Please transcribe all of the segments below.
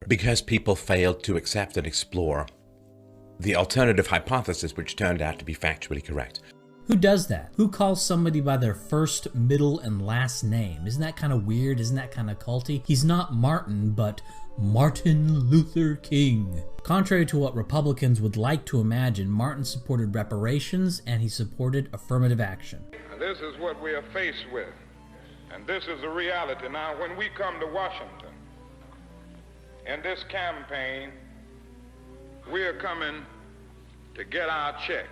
Because people failed to accept and explore the alternative hypothesis, which turned out to be factually correct. Who does that? Who calls somebody by their first, middle, and last name? Isn't that kind of weird? Isn't that kind of culty? He's not Martin, but Martin Luther King. Contrary to what Republicans would like to imagine, Martin supported reparations and he supported affirmative action. This is what we are faced with, and this is the reality. Now, when we come to Washington in this campaign, we are coming to get our check.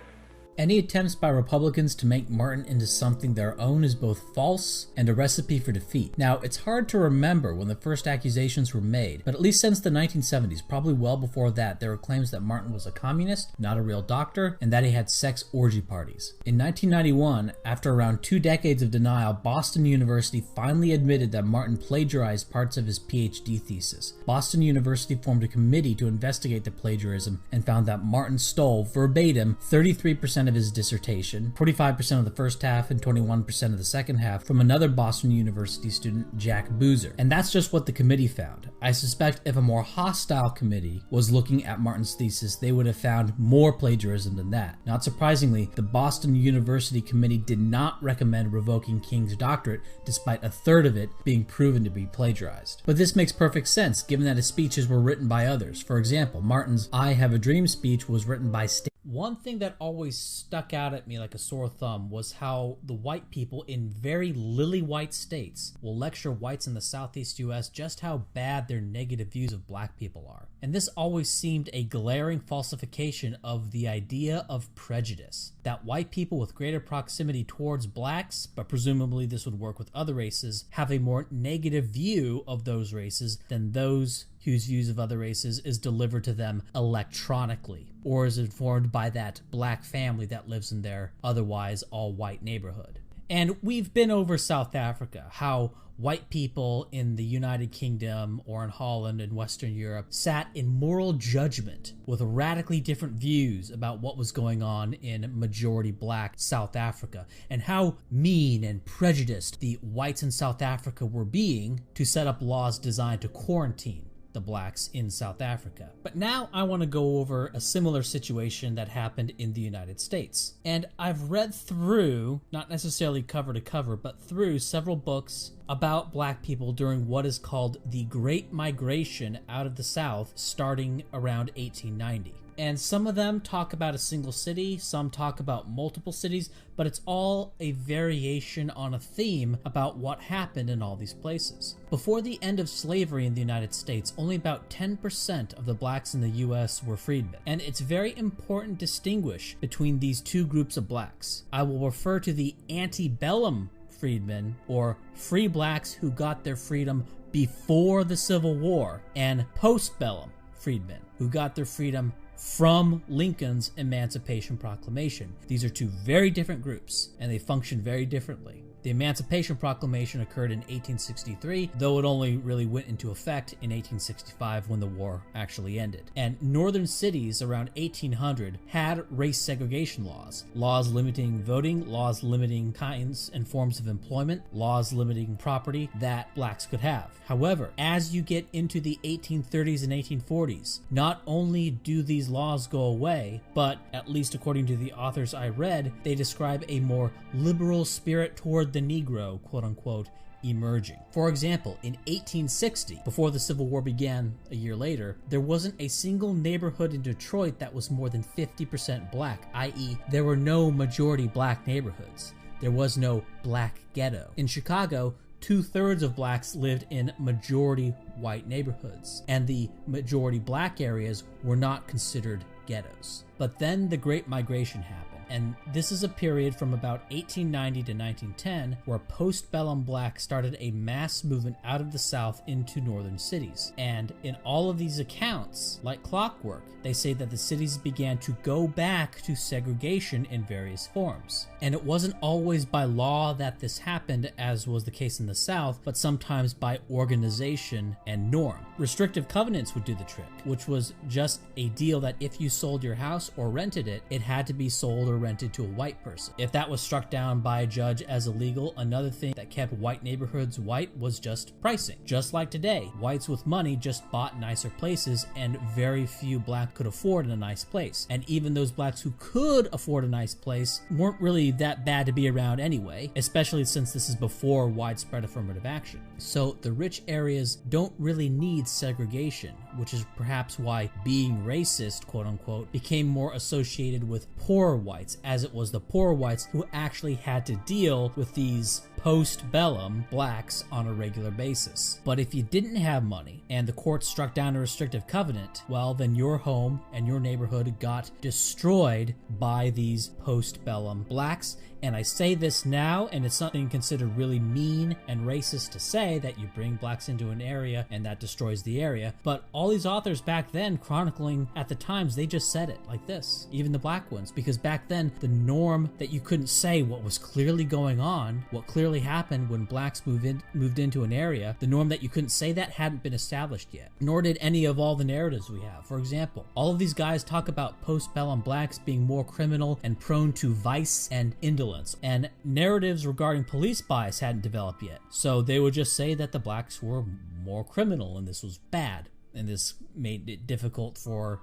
Any attempts by Republicans to make Martin into something their own is both false and a recipe for defeat. Now, it's hard to remember when the first accusations were made, but at least since the 1970s, probably well before that, there were claims that Martin was a communist, not a real doctor, and that he had sex orgy parties. In 1991, after around 2 decades of denial, Boston University finally admitted that Martin plagiarized parts of his PhD thesis. Boston University formed a committee to investigate the plagiarism and found that Martin stole, verbatim, 33% of his dissertation, 45% of the first half and 21% of the second half from another Boston University student, Jack Boozer. And that's just what the committee found. I suspect if a more hostile committee was looking at Martin's thesis, they would have found more plagiarism than that. Not surprisingly, the Boston University committee did not recommend revoking King's doctorate, despite 1/3 of it being proven to be plagiarized. But this makes perfect sense, given that his speeches were written by others. For example, Martin's I Have a Dream speech was written by One thing that always stuck out at me like a sore thumb was how the white people in very lily white states will lecture whites in the Southeast US just how bad their negative views of black people are. And this always seemed a glaring falsification of the idea of prejudice, that white people with greater proximity towards blacks, but presumably this would work with other races, have a more negative view of those races than those whose views of other races is delivered to them electronically, or is informed by that black family that lives in their otherwise all-white neighborhood. And we've been over South Africa, how white people in the United Kingdom or in Holland and Western Europe sat in moral judgment with radically different views about what was going on in majority black South Africa, and how mean and prejudiced the whites in South Africa were being to set up laws designed to quarantine the blacks in South Africa. But now I want to go over a similar situation that happened in the United States. And I've read through, not necessarily cover to cover, but through several books about black people during what is called the Great Migration out of the South starting around 1890. And some of them talk about a single city, some talk about multiple cities, but it's all a variation on a theme about what happened in all these places. Before the end of slavery in the United States, only about 10% of the blacks in the US were freedmen. And it's very important to distinguish between these two groups of blacks. I will refer to the antebellum freedmen, or free blacks who got their freedom before the Civil War, and postbellum freedmen who got their freedom from Lincoln's Emancipation Proclamation. These are two very different groups, and they function very differently. The Emancipation Proclamation occurred in 1863, though it only really went into effect in 1865 when the war actually ended. And northern cities around 1800 had race segregation laws. Laws limiting voting, laws limiting kinds and forms of employment, laws limiting property that blacks could have. However, as you get into the 1830s and 1840s, not only do these laws go away, but at least according to the authors I read, they describe a more liberal spirit toward the Negro, quote-unquote, emerging. For example, in 1860, before the Civil War began a year later, there wasn't a single neighborhood in Detroit that was more than 50% black, i.e., there were no majority black neighborhoods. There was no black ghetto. In Chicago, 2/3 of blacks lived in majority white neighborhoods, and the majority black areas were not considered ghettos. But then the Great Migration happened. And this is a period from about 1890 to 1910 where postbellum blacks started a mass movement out of the South into northern cities. And in all of these accounts, like clockwork, they say that the cities began to go back to segregation in various forms. And it wasn't always by law that this happened, as was the case in the South, but sometimes by organization and norm. Restrictive covenants would do the trick, which was just a deal that if you sold your house or rented it, it had to be sold or rented to a white person. If that was struck down by a judge as illegal, another thing that kept white neighborhoods white was just pricing. Just like today, whites with money just bought nicer places, and very few blacks could afford a nice place. And even those blacks who could afford a nice place weren't really that bad to be around anyway, especially since this is before widespread affirmative action. So the rich areas don't really need segregation, which is perhaps why being racist, quote unquote, became more associated with poor whites, as it was the poor whites who actually had to deal with these post-bellum blacks on a regular basis. But if you didn't have money and the court struck down a restrictive covenant, well, then your home and your neighborhood got destroyed by these post-bellum blacks. And I say this now, and it's something considered really mean and racist to say, that you bring blacks into an area and that destroys the area. But all these authors back then chronicling at the times, they just said it like this, even the black ones, because back then the norm that you couldn't say what was clearly going on, what clearly happened when blacks moved into an area, the norm that you couldn't say that hadn't been established yet, nor did any of all the narratives we have. For example, all of these guys talk about post-bellum blacks being more criminal and prone to vice and indolence, and narratives regarding police bias hadn't developed yet, so they would just say that the blacks were more criminal and this was bad, and this made it difficult for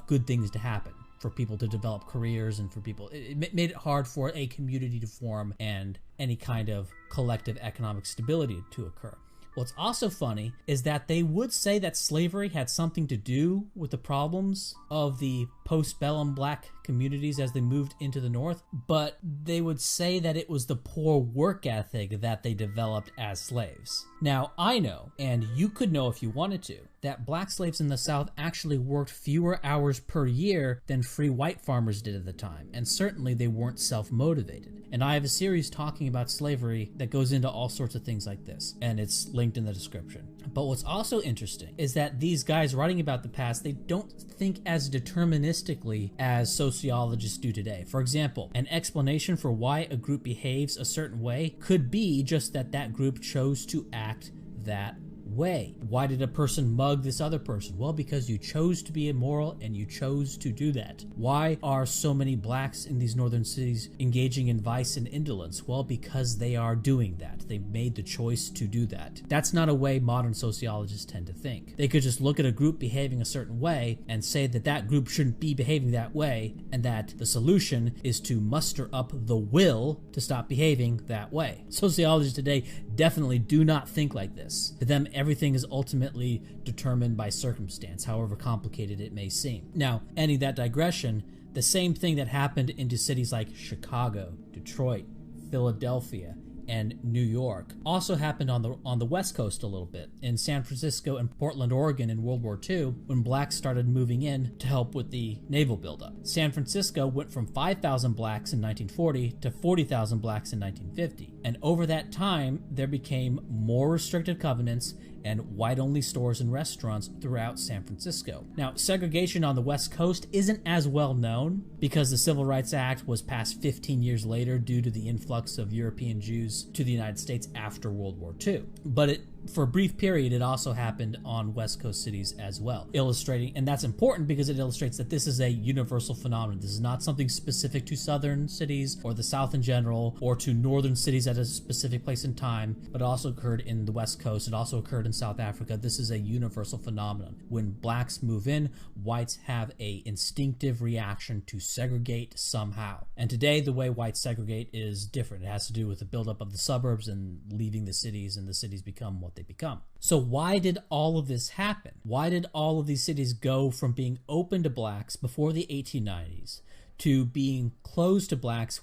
good things to happen, for people to develop careers, and for people, it made it hard for a community to form and any kind of collective economic stability to occur. What's also funny is that they would say that slavery had something to do with the problems of the post-bellum black communities as they moved into the North, but they would say that it was the poor work ethic that they developed as slaves. Now, I know, and you could know if you wanted to, that black slaves in the South actually worked fewer hours per year than free white farmers did at the time, and certainly they weren't self-motivated. And I have a series talking about slavery that goes into all sorts of things like this, and it's linked in the description. But what's also interesting is that these guys writing about the past, they don't think as deterministically as sociologists do today. For example, an explanation for why a group behaves a certain way could be just that that group chose to act that way. Why did a person mug this other person? Well, because you chose to be immoral and you chose to do that. Why are so many blacks in these northern cities engaging in vice and indolence? Well, because they are doing that. They made the choice to do that. That's not a way modern sociologists tend to think. They could just look at a group behaving a certain way and say that that group shouldn't be behaving that way, and that the solution is to muster up the will to stop behaving that way. Sociologists today definitely do not think like this. To them, everything is ultimately determined by circumstance, however complicated it may seem. Now, ending that digression, the same thing that happened into cities like Chicago, Detroit, Philadelphia, and New York also happened on the West Coast a little bit, in San Francisco and Portland, Oregon in World War II, when blacks started moving in to help with the naval buildup. San Francisco went from 5,000 blacks in 1940 to 40,000 blacks in 1950, and over that time there became more restrictive covenants and white-only stores and restaurants throughout San Francisco. Now, segregation on the West Coast isn't as well known because the Civil Rights Act was passed 15 years later due to the influx of European Jews to the United States after World War II. But for a brief period, it also happened on West Coast cities as well, illustrating, and that's important because it illustrates that this is a universal phenomenon. This is not something specific to southern cities or the South in general, or to northern cities at a specific place in time, but it also occurred in the West Coast. It also occurred in South Africa. This is a universal phenomenon. When blacks move in, whites have a instinctive reaction to segregate somehow. And today, the way whites segregate is different. It has to do with the buildup of the suburbs and leaving the cities, and the cities become what they become. So why did all of this happen? Why did all of these cities go from being open to blacks before the 1890s to being closed to blacks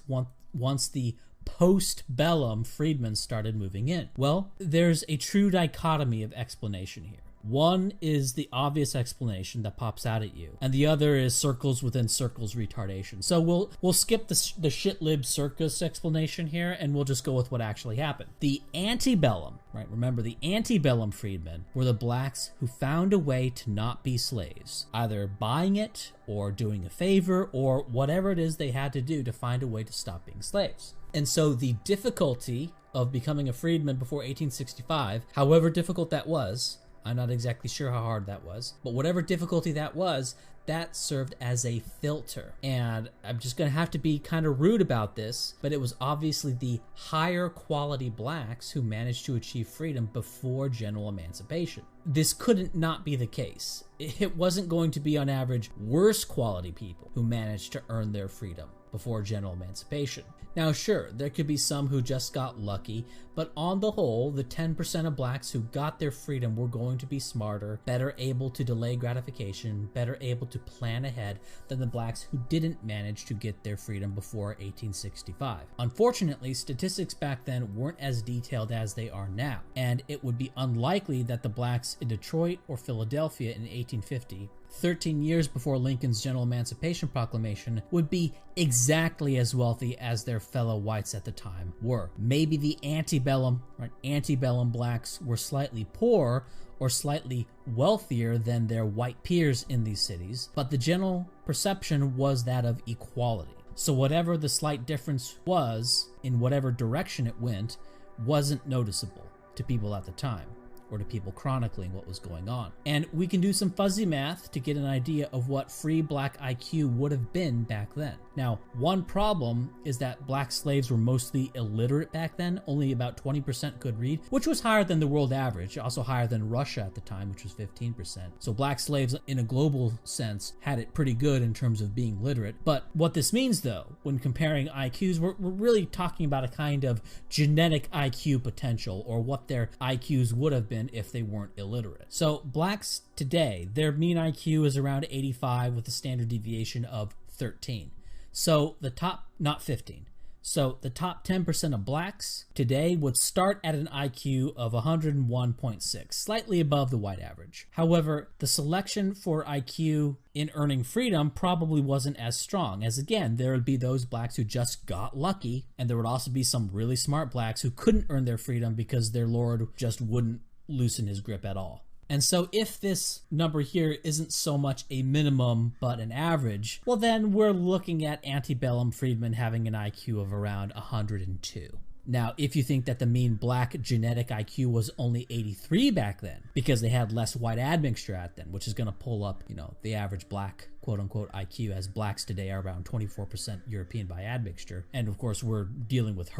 once the post-bellum freedmen started moving in? Well, there's a true dichotomy of explanation here. One is the obvious explanation that pops out at you, and the other is circles within circles retardation. So we'll skip the shitlib circus explanation here, and we'll just go with what actually happened. The antebellum, right? Remember, the antebellum freedmen were the blacks who found a way to not be slaves, either buying it or doing a favor or whatever it is they had to do to find a way to stop being slaves. And so the difficulty of becoming a freedman before 1865, however difficult that was, I'm not exactly sure how hard that was, but whatever difficulty that was, that served as a filter. And I'm just gonna have to be kind of rude about this, but it was obviously the higher quality blacks who managed to achieve freedom before general emancipation. This couldn't not be the case. It wasn't going to be on average worse quality people who managed to earn their freedom before general emancipation. Now sure, there could be some who just got lucky, but on the whole, the 10% of blacks who got their freedom were going to be smarter, better able to delay gratification, better able to plan ahead than the blacks who didn't manage to get their freedom before 1865. Unfortunately, statistics back then weren't as detailed as they are now, and it would be unlikely that the blacks in Detroit or Philadelphia in 1850, 13 years before Lincoln's General Emancipation Proclamation, would be exactly as wealthy as their fellow whites at the time were. Maybe the antebellum blacks were slightly poorer or slightly wealthier than their white peers in these cities, but the general perception was that of equality. So whatever the slight difference was, in whatever direction it went, wasn't noticeable to people at the time, or to people chronicling what was going on. And we can do some fuzzy math to get an idea of what free black IQ would have been back then. Now, one problem is that black slaves were mostly illiterate back then. Only about 20% could read, which was higher than the world average, also higher than Russia at the time, which was 15%. So black slaves, in a global sense, had it pretty good in terms of being literate. But what this means, though, when comparing IQs, we're really talking about a kind of genetic IQ potential, or what their IQs would have been if they weren't illiterate. So blacks today, their mean IQ is around 85 with a standard deviation of 13. So the top, not 15. So the top 10% of blacks today would start at an IQ of 101.6, slightly above the white average. However, the selection for IQ in earning freedom probably wasn't as strong, as again, there would be those blacks who just got lucky, and there would also be some really smart blacks who couldn't earn their freedom because their lord just wouldn't loosen his grip at all. And so if this number here isn't so much a minimum but an average, well then we're looking at antebellum freedmen having an IQ of around 102. Now, if you think that the mean black genetic IQ was only 83 back then, because they had less white admixture at then, which is going to pull up, the average black quote-unquote IQ, as blacks today are around 24% European by admixture, and of course we're dealing with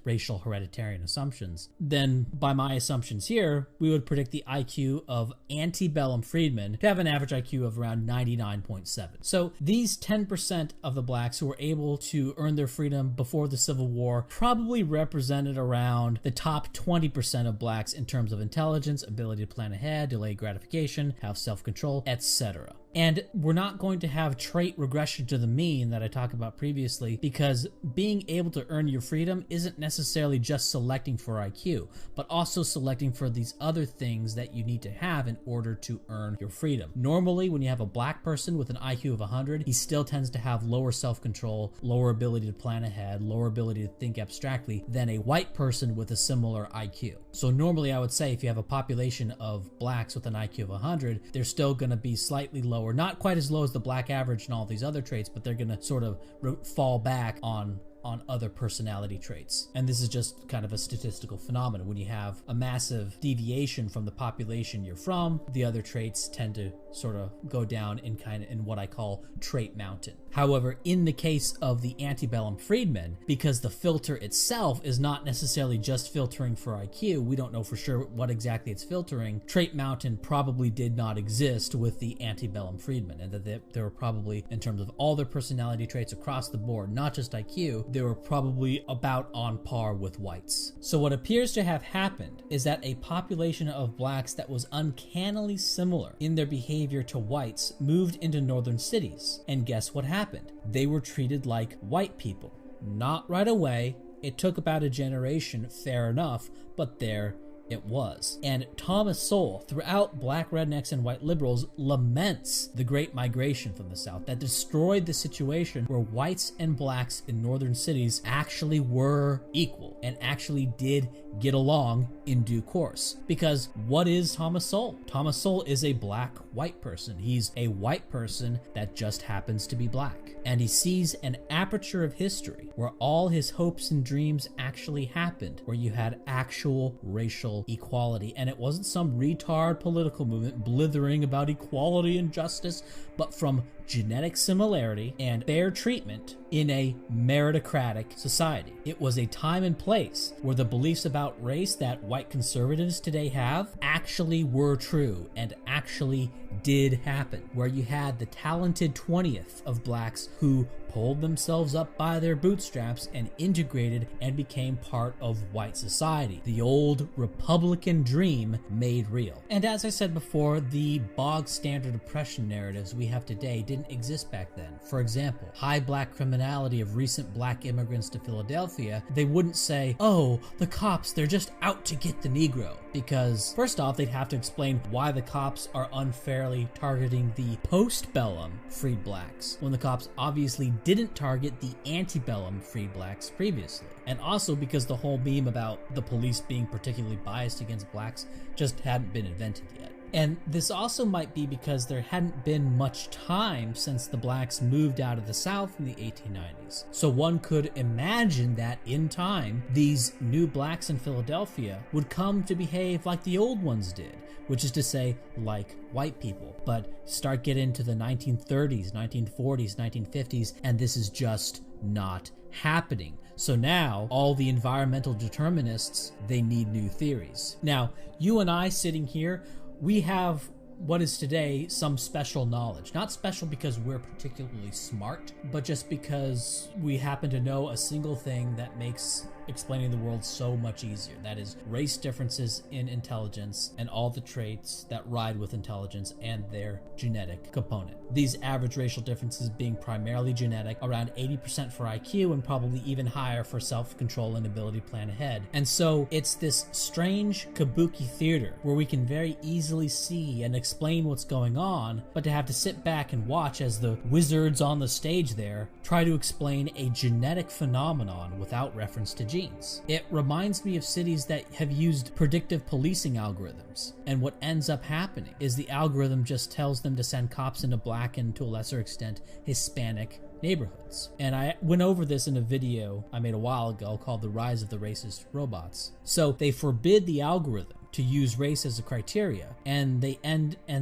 racial hereditarian assumptions, then by my assumptions here, we would predict the IQ of antebellum freedmen to have an average IQ of around 99.7. So these 10% of the blacks who were able to earn their freedom before the Civil War probably represented around the top 20% of blacks in terms of intelligence, ability to plan ahead, delay gratification, have self-control, etc. And we're not going to have trait regression to the mean that I talked about previously, because being able to earn your freedom isn't necessarily just selecting for IQ, but also selecting for these other things that you need to have in order to earn your freedom. Normally, when you have a black person with an IQ of 100, he still tends to have lower self-control, lower ability to plan ahead, lower ability to think abstractly than a white person with a similar IQ. So normally I would say if you have a population of blacks with an IQ of 100, they're still going to be slightly lower, not quite as low as the black average and all these other traits, but they're going to sort of fall back on other personality traits. And this is just kind of a statistical phenomenon. When you have a massive deviation from the population you're from, the other traits tend to sort of go down in what I call trait mountain. However, in the case of the antebellum freedmen, because the filter itself is not necessarily just filtering for IQ, we don't know for sure what exactly it's filtering, trait mountain probably did not exist with the antebellum freedmen, and that there were probably, in terms of all their personality traits across the board, not just IQ, they were probably about on par with whites. So what appears to have happened is that a population of blacks that was uncannily similar in their behavior to whites moved into northern cities. And guess what happened? They were treated like white people. Not right away. It took about a generation, fair enough, but there it was. And Thomas Sowell, throughout Black Rednecks and White Liberals, laments the Great Migration from the South that destroyed the situation where whites and blacks in northern cities actually were equal and actually did get along in due course. Because what is Thomas Sowell? Thomas Sowell is a black white person. He's a white person that just happens to be black. And he sees an aperture of history where all his hopes and dreams actually happened, where you had actual racial equality. And it wasn't some retard political movement blithering about equality and justice, but from genetic similarity and fair treatment in a meritocratic society. It was a time and place where the beliefs about race that white conservatives today have actually were true and actually did happen, where you had the talented 20th of blacks who pulled themselves up by their bootstraps and integrated and became part of white society. The old Republican dream made real. And as I said before, the bog standard oppression narratives we have today didn't exist back then. For example, high black criminality of recent black immigrants to Philadelphia, they wouldn't say, oh, the cops, they're just out to get the Negro. Because first off, they'd have to explain why the cops are unfairly targeting the postbellum freed blacks, when the cops obviously didn't target the antebellum freed blacks previously. And also because the whole meme about the police being particularly biased against blacks just hadn't been invented yet. And this also might be because there hadn't been much time since the blacks moved out of the South in the 1890s. So one could imagine that in time, these new blacks in Philadelphia would come to behave like the old ones did, which is to say, like white people. But start getting into the 1930s, 1940s, 1950s, and this is just not happening. So now, all the environmental determinists, they need new theories. Now, you and I sitting here, we have what is today some special knowledge. Not special because we're particularly smart, but just because we happen to know a single thing that makes explaining the world so much easier. That is race differences in intelligence and all the traits that ride with intelligence and their genetic component. These average racial differences being primarily genetic, around 80% for IQ and probably even higher for self-control and ability to plan ahead. And so it's this strange kabuki theater where we can very easily see and explain what's going on, but to have to sit back and watch as the wizards on the stage there try to explain a genetic phenomenon without reference to genes. It reminds me of cities that have used predictive policing algorithms, and what ends up happening is the algorithm just tells them to send cops into black and, to a lesser extent, Hispanic neighborhoods. And I went over this in a video I made a while ago called The Rise of the Racist Robots. So they forbid the algorithm to use race as a criteria, and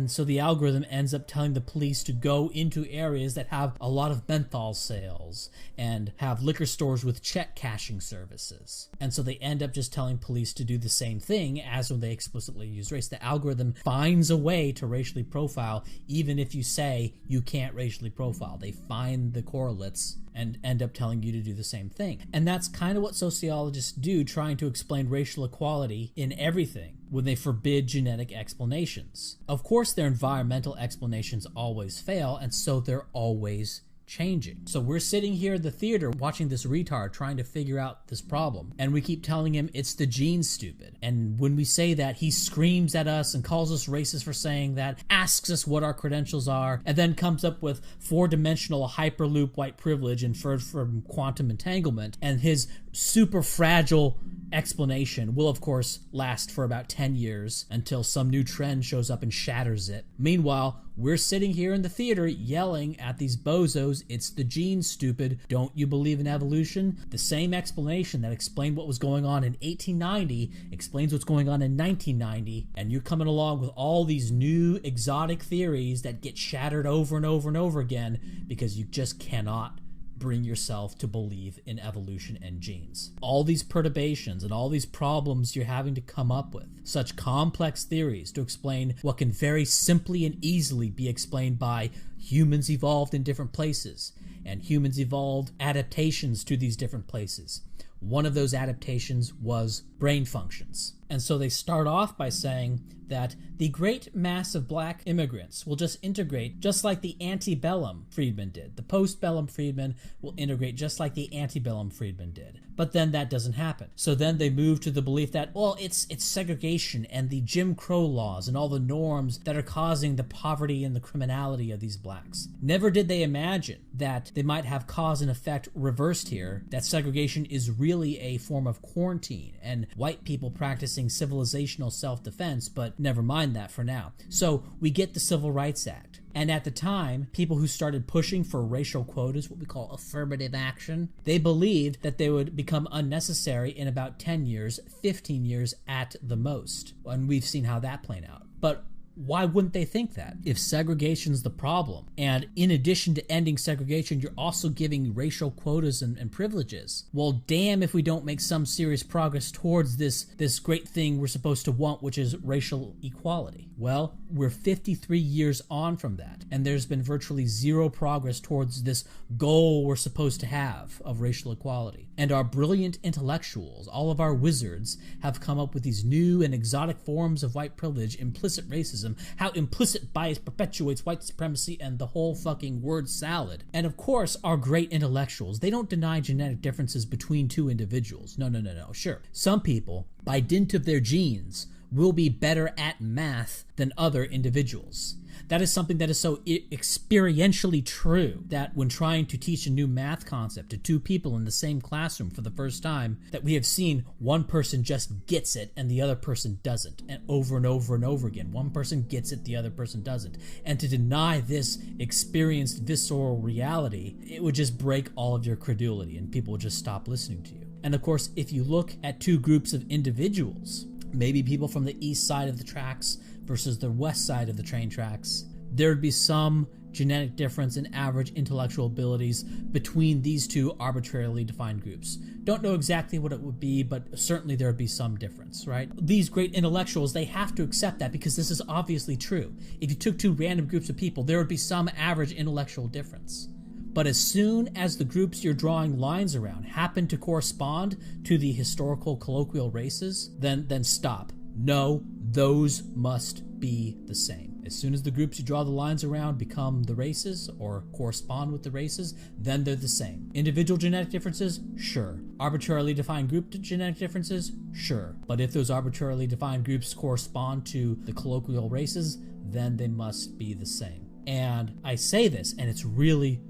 so the algorithm ends up telling the police to go into areas that have a lot of menthol sales and have liquor stores with check cashing services. And so they end up just telling police to do the same thing as when they explicitly use race. The algorithm finds a way to racially profile even if you say you can't racially profile. They find the correlates and end up telling you to do the same thing. And that's kind of what sociologists do, trying to explain racial equality in everything when they forbid genetic explanations. Of course, their environmental explanations always fail, and so they're always changing. So we're sitting here at the theater watching this retard trying to figure out this problem, and we keep telling him it's the genes, stupid. And when we say that, he screams at us and calls us racist for saying that, asks us what our credentials are, and then comes up with four-dimensional hyperloop white privilege inferred from quantum entanglement, and his super fragile explanation will of course last for about 10 years until some new trend shows up and shatters it. Meanwhile, we're sitting here in the theater yelling at these bozos, it's the genes, stupid, don't you believe in evolution? The same explanation that explained what was going on in 1890 explains what's going on in 1990, and you're coming along with all these new exotic theories that get shattered over and over and over again because you just cannot bring yourself to believe in evolution and genes. All these perturbations and all these problems you're having to come up with, such complex theories to explain what can very simply and easily be explained by humans evolved in different places, and humans evolved adaptations to these different places. One of those adaptations was brain functions. And so they start off by saying that the great mass of black immigrants will just integrate just like the antebellum freedmen did. The postbellum freedmen will integrate just like the antebellum freedmen did. But then that doesn't happen. So then they move to the belief that, well, it's segregation and the Jim Crow laws and all the norms that are causing the poverty and the criminality of these blacks. Never did they imagine that they might have cause and effect reversed here, that segregation is really a form of quarantine and white people practicing civilizational self-defense, but never mind that for now. So we get the Civil Rights Act. And at the time, people who started pushing for racial quotas, what we call affirmative action, they believed that they would become unnecessary in about 10 years, 15 years at the most. And we've seen how that played out. But why wouldn't they think that? If segregation's the problem, and in addition to ending segregation, you're also giving racial quotas and privileges, well, damn if we don't make some serious progress towards this great thing we're supposed to want, which is racial equality. Well, we're 53 years on from that, and there's been virtually zero progress towards this goal we're supposed to have of racial equality. And our brilliant intellectuals, all of our wizards, have come up with these new and exotic forms of white privilege, implicit racism, how implicit bias perpetuates white supremacy, and the whole fucking word salad. And of course, our great intellectuals, they don't deny genetic differences between two individuals. No. Sure, some people, by dint of their genes, will be better at math than other individuals. That is something that is so experientially true that when trying to teach a new math concept to two people in the same classroom for the first time, that we have seen one person just gets it and the other person doesn't, and over and over and over again. One person gets it, the other person doesn't. And to deny this experienced visceral reality, it would just break all of your credulity and people would just stop listening to you. And of course, if you look at two groups of individuals, maybe people from the east side of the tracks versus the west side of the train tracks, there would be some genetic difference in average intellectual abilities between these two arbitrarily defined groups. Don't know exactly what it would be, but certainly there would be some difference, right? These great intellectuals, they have to accept that because this is obviously true. If you took two random groups of people, there would be some average intellectual difference. But as soon as the groups you're drawing lines around happen to correspond to the historical colloquial races, then stop. No, those must be the same. As soon as the groups you draw the lines around become the races or correspond with the races, then they're the same. Individual genetic differences? Sure. Arbitrarily defined group genetic differences? Sure. But if those arbitrarily defined groups correspond to the colloquial races, then they must be the same. And I say this, and it's really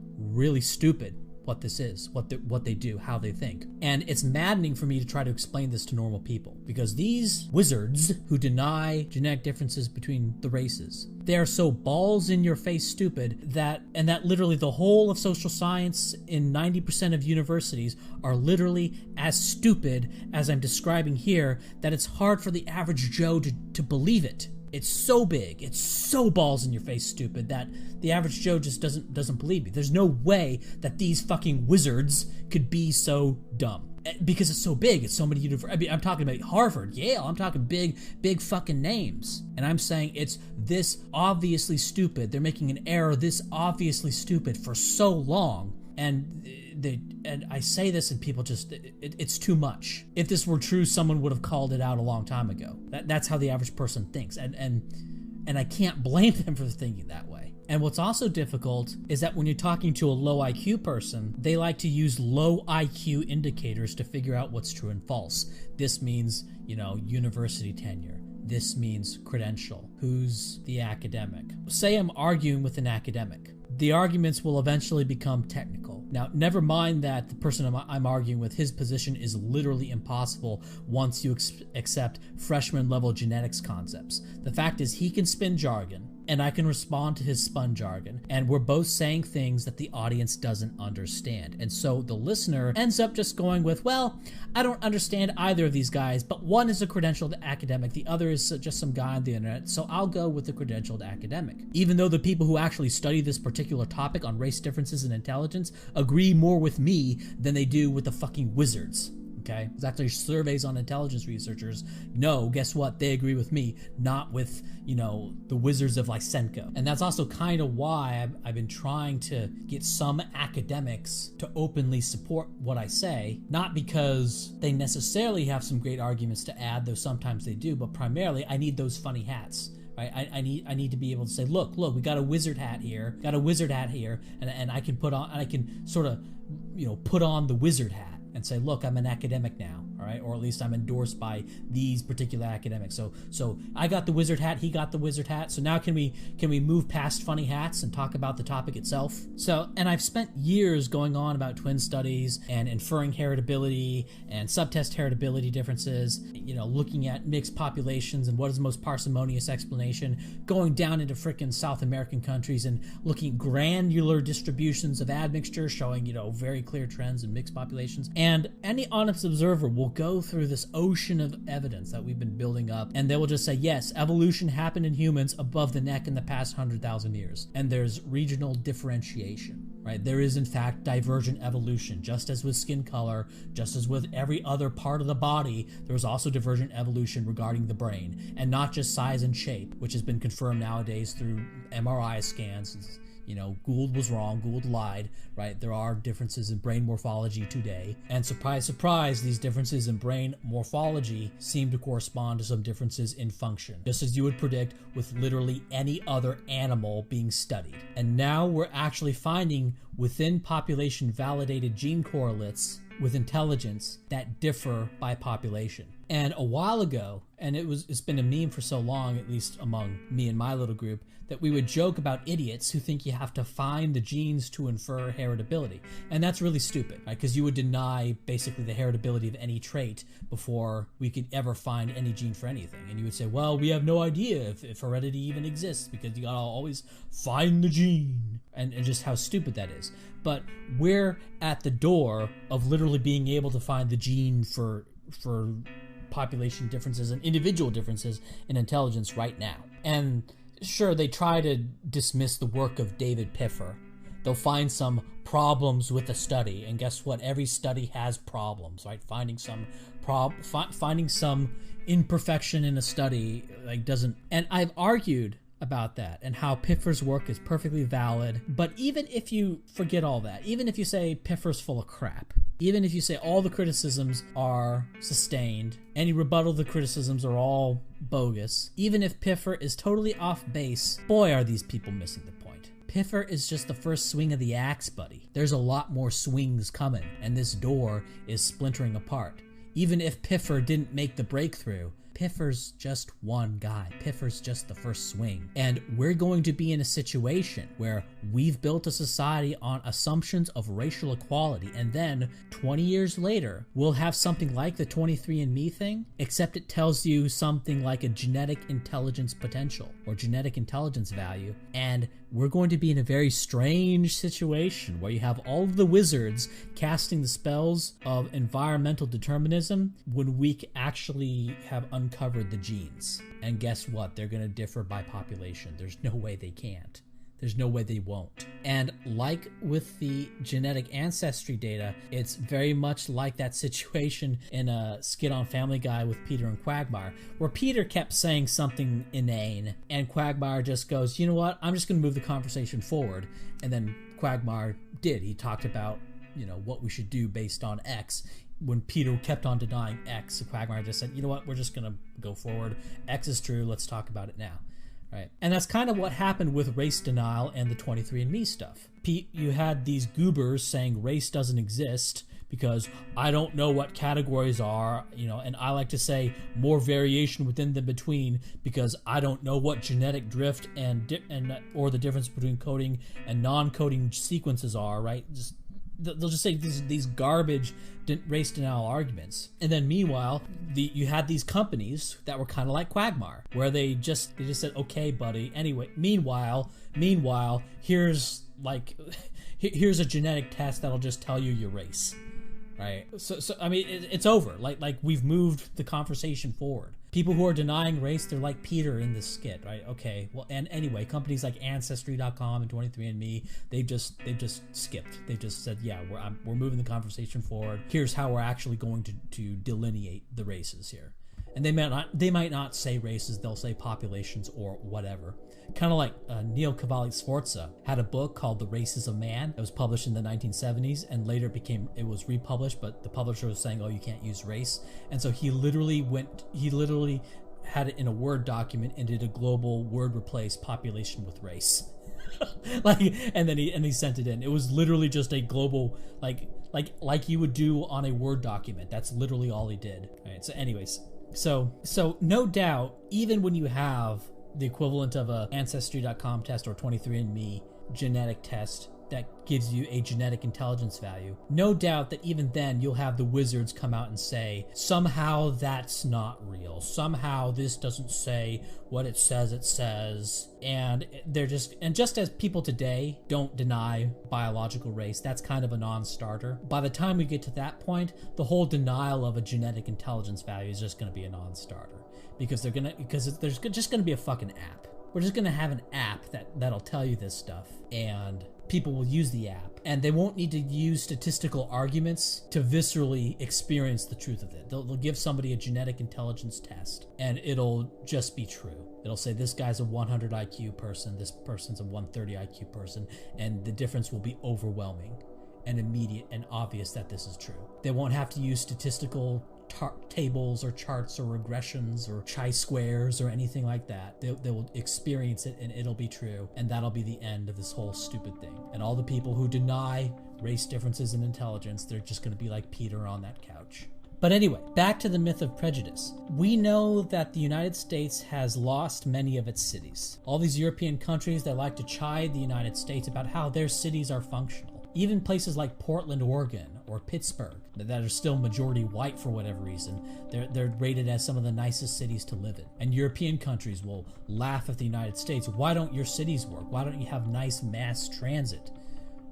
stupid what this is, what they do, how they think. And it's maddening for me to try to explain this to normal people, because these wizards who deny genetic differences between the races, they are so balls in your face stupid that literally the whole of social science in 90% of universities are literally as stupid as I'm describing here, that it's hard for the average Joe to believe it. It's so big, it's so balls in your face stupid that the average Joe just doesn't believe me. There's no way that these fucking wizards could be so dumb. Because it's so big, it's so many universities. I'm talking about Harvard, Yale, I'm talking big fucking names. And I'm saying it's this obviously stupid. They're making an error this obviously stupid for so long. And I say this and people just, it's too much. If this were true, someone would have called it out a long time ago. That's how the average person thinks. And I can't blame them for thinking that way. And what's also difficult is that when you're talking to a low IQ person, they like to use low IQ indicators to figure out what's true and false. This means, university tenure. This means credential. Who's the academic? Say I'm arguing with an academic. The arguments will eventually become technical. Now, never mind that the person I'm arguing with, his position is literally impossible once you accept freshman level genetics concepts. The fact is he can spin jargon, and I can respond to his spun jargon, and we're both saying things that the audience doesn't understand. And so the listener ends up just going with, well, I don't understand either of these guys, but one is a credentialed academic, the other is just some guy on the internet, so I'll go with the credentialed academic. Even though the people who actually study this particular topic on race differences and intelligence agree more with me than they do with the fucking wizards. okay? There's actually surveys on intelligence researchers. No, guess what? They agree with me, not with, you know, the wizards of Lysenko. And that's also kind of why I've been trying to get some academics to openly support what I say, not because they necessarily have some great arguments to add, though sometimes they do, but primarily I need those funny hats. Right? I need to be able to say, look, we got a wizard hat here, and I can I can sort of, you know, put on the wizard hat and say, look, I'm an academic now, all right? Or at least I'm endorsed by these particular academics. So I got the wizard hat, he got the wizard hat. So now can we move past funny hats and talk about the topic itself? So, and I've spent years going on about twin studies and inferring heritability and subtest heritability differences, you know, looking at mixed populations and what is the most parsimonious explanation, going down into frickin' South American countries and looking at granular distributions of admixture, showing, you know, very clear trends in mixed populations. And any honest observer will go through this ocean of evidence that we've been building up, and they will just say, yes, evolution happened in humans above the neck in the past 100,000 years. And there's regional differentiation, right? There is, in fact, divergent evolution. Just as with skin color, just as with every other part of the body, there's also divergent evolution regarding the brain, and not just size and shape, which has been confirmed nowadays through MRI scans. You know, Gould was wrong, Gould lied, right? There are differences in brain morphology today. And surprise, surprise, these differences in brain morphology seem to correspond to some differences in function, just as you would predict with literally any other animal being studied. And now we're actually finding within population validated gene correlates with intelligence that differ by population. And a while ago, and it's been a meme for so long, at least among me and my little group, that we would joke about idiots who think you have to find the genes to infer heritability. And that's really stupid, right? Because you would deny basically the heritability of any trait before we could ever find any gene for anything. And you would say, well, we have no idea if heredity even exists because you gotta always find the gene. And just how stupid that is. But we're at the door of literally being able to find the gene for population differences and individual differences in intelligence right now. And sure, they try to dismiss the work of David Piffer. They'll find some problems with the study, and guess what? Every study has problems, right? Finding some imperfection in a study doesn't. And I've argued about that and how Piffer's work is perfectly valid. But even if you forget all that, even if you say Piffer's full of crap, even if you say all the criticisms are sustained, any rebuttal of the criticisms are all bogus, even if Piffer is totally off base, boy, are these people missing the point. Piffer is just the first swing of the axe, buddy. There's a lot more swings coming, and this door is splintering apart. Even if Piffer didn't make the breakthrough, Piffer's just one guy. Piffer's just the first swing. And we're going to be in a situation where we've built a society on assumptions of racial equality, and then 20 years later, we'll have something like the 23andMe thing, except it tells you something like a genetic intelligence potential or genetic intelligence value, and we're going to be in a very strange situation where you have all of the wizards casting the spells of environmental determinism when we actually have uncovered the genes. And guess what? They're going to differ by population. There's no way they can't. There's no way they won't. And like with the genetic ancestry data, it's very much like that situation in a skit on Family Guy with Peter and Quagmire, where Peter kept saying something inane, and Quagmire just goes, you know what, I'm just going to move the conversation forward. And then Quagmire did. He talked about, you know, what we should do based on X. When Peter kept on denying X, Quagmire just said, you know what, we're just going to go forward. X is true, let's talk about it now. Right. And that's kind of what happened with race denial and the 23andMe stuff. Pete, you had these goobers saying race doesn't exist because I don't know what categories are, you know, and I like to say more variation within them between because I don't know what genetic drift or the difference between coding and non-coding sequences are, right? They'll just say these garbage race denial arguments. And then meanwhile, you had these companies that were kind of like Quagmire, where they just said, okay, buddy. Anyway, meanwhile, here's a genetic test that'll just tell you your race. Right? So I mean, it's over. Like we've moved the conversation forward. People who are denying race, they're like Peter in this skit, right? Okay, well, and anyway, companies like Ancestry.com and 23andMe, they've just skipped. They just said, yeah, we're moving the conversation forward. Here's how we're actually going to delineate the races here. And they might not say races, they'll say populations or whatever. Kind of like Neil Cavalli Sforza had a book called The Races of Man. It was published in the 1970s and later it was republished, but the publisher was saying, oh, you can't use race. And so he literally had it in a Word document and did a global word replace population with race. and he sent it in. It was literally just a global, like you would do on a Word document. That's literally all he did. All right, so anyways. So no doubt, even when you have the equivalent of a Ancestry.com test or 23andMe genetic test that gives you a genetic intelligence value, no doubt that even then you'll have the wizards come out and say, somehow that's not real. Somehow this doesn't say what it says. And just as people today don't deny biological race, that's kind of a non-starter. By the time we get to that point, the whole denial of a genetic intelligence value is just going to be a non-starter because there's just going to be a fucking app. We're just going to have an app that'll tell you this stuff, and people will use the app, and they won't need to use statistical arguments to viscerally experience the truth of it. They'll give somebody a genetic intelligence test, and it'll just be true. It'll say this guy's a 100 IQ person, this person's a 130 IQ person, and the difference will be overwhelming and immediate and obvious that this is true. They won't have to use statistical tables or charts or regressions or chi-squares or anything like that. They will experience it and it'll be true, and that'll be the end of this whole stupid thing. And all the people who deny race differences in intelligence, they're just going to be like Peter on that couch. But anyway, back to the myth of prejudice. We know that the United States has lost many of its cities. All these European countries, they like to chide the United States about how their cities are functional. Even places like Portland, Oregon, or Pittsburgh, that are still majority white for whatever reason, they're rated as some of the nicest cities to live in. And European countries will laugh at the United States. Why don't your cities work? Why don't you have nice mass transit?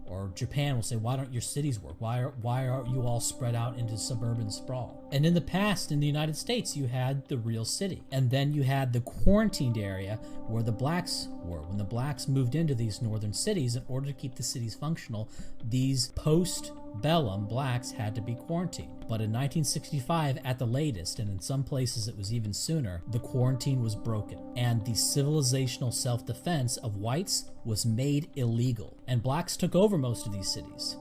Or Japan will say, why don't your cities work? Why are you all spread out into suburban sprawl? And in the past, in the United States, you had the real city. And then you had the quarantined area where the blacks were. When the blacks moved into these northern cities, in order to keep the cities functional, these post-bellum blacks had to be quarantined. But in 1965, at the latest, and in some places it was even sooner, the quarantine was broken. And the civilizational self-defense of whites was made illegal. And blacks took over most of these cities.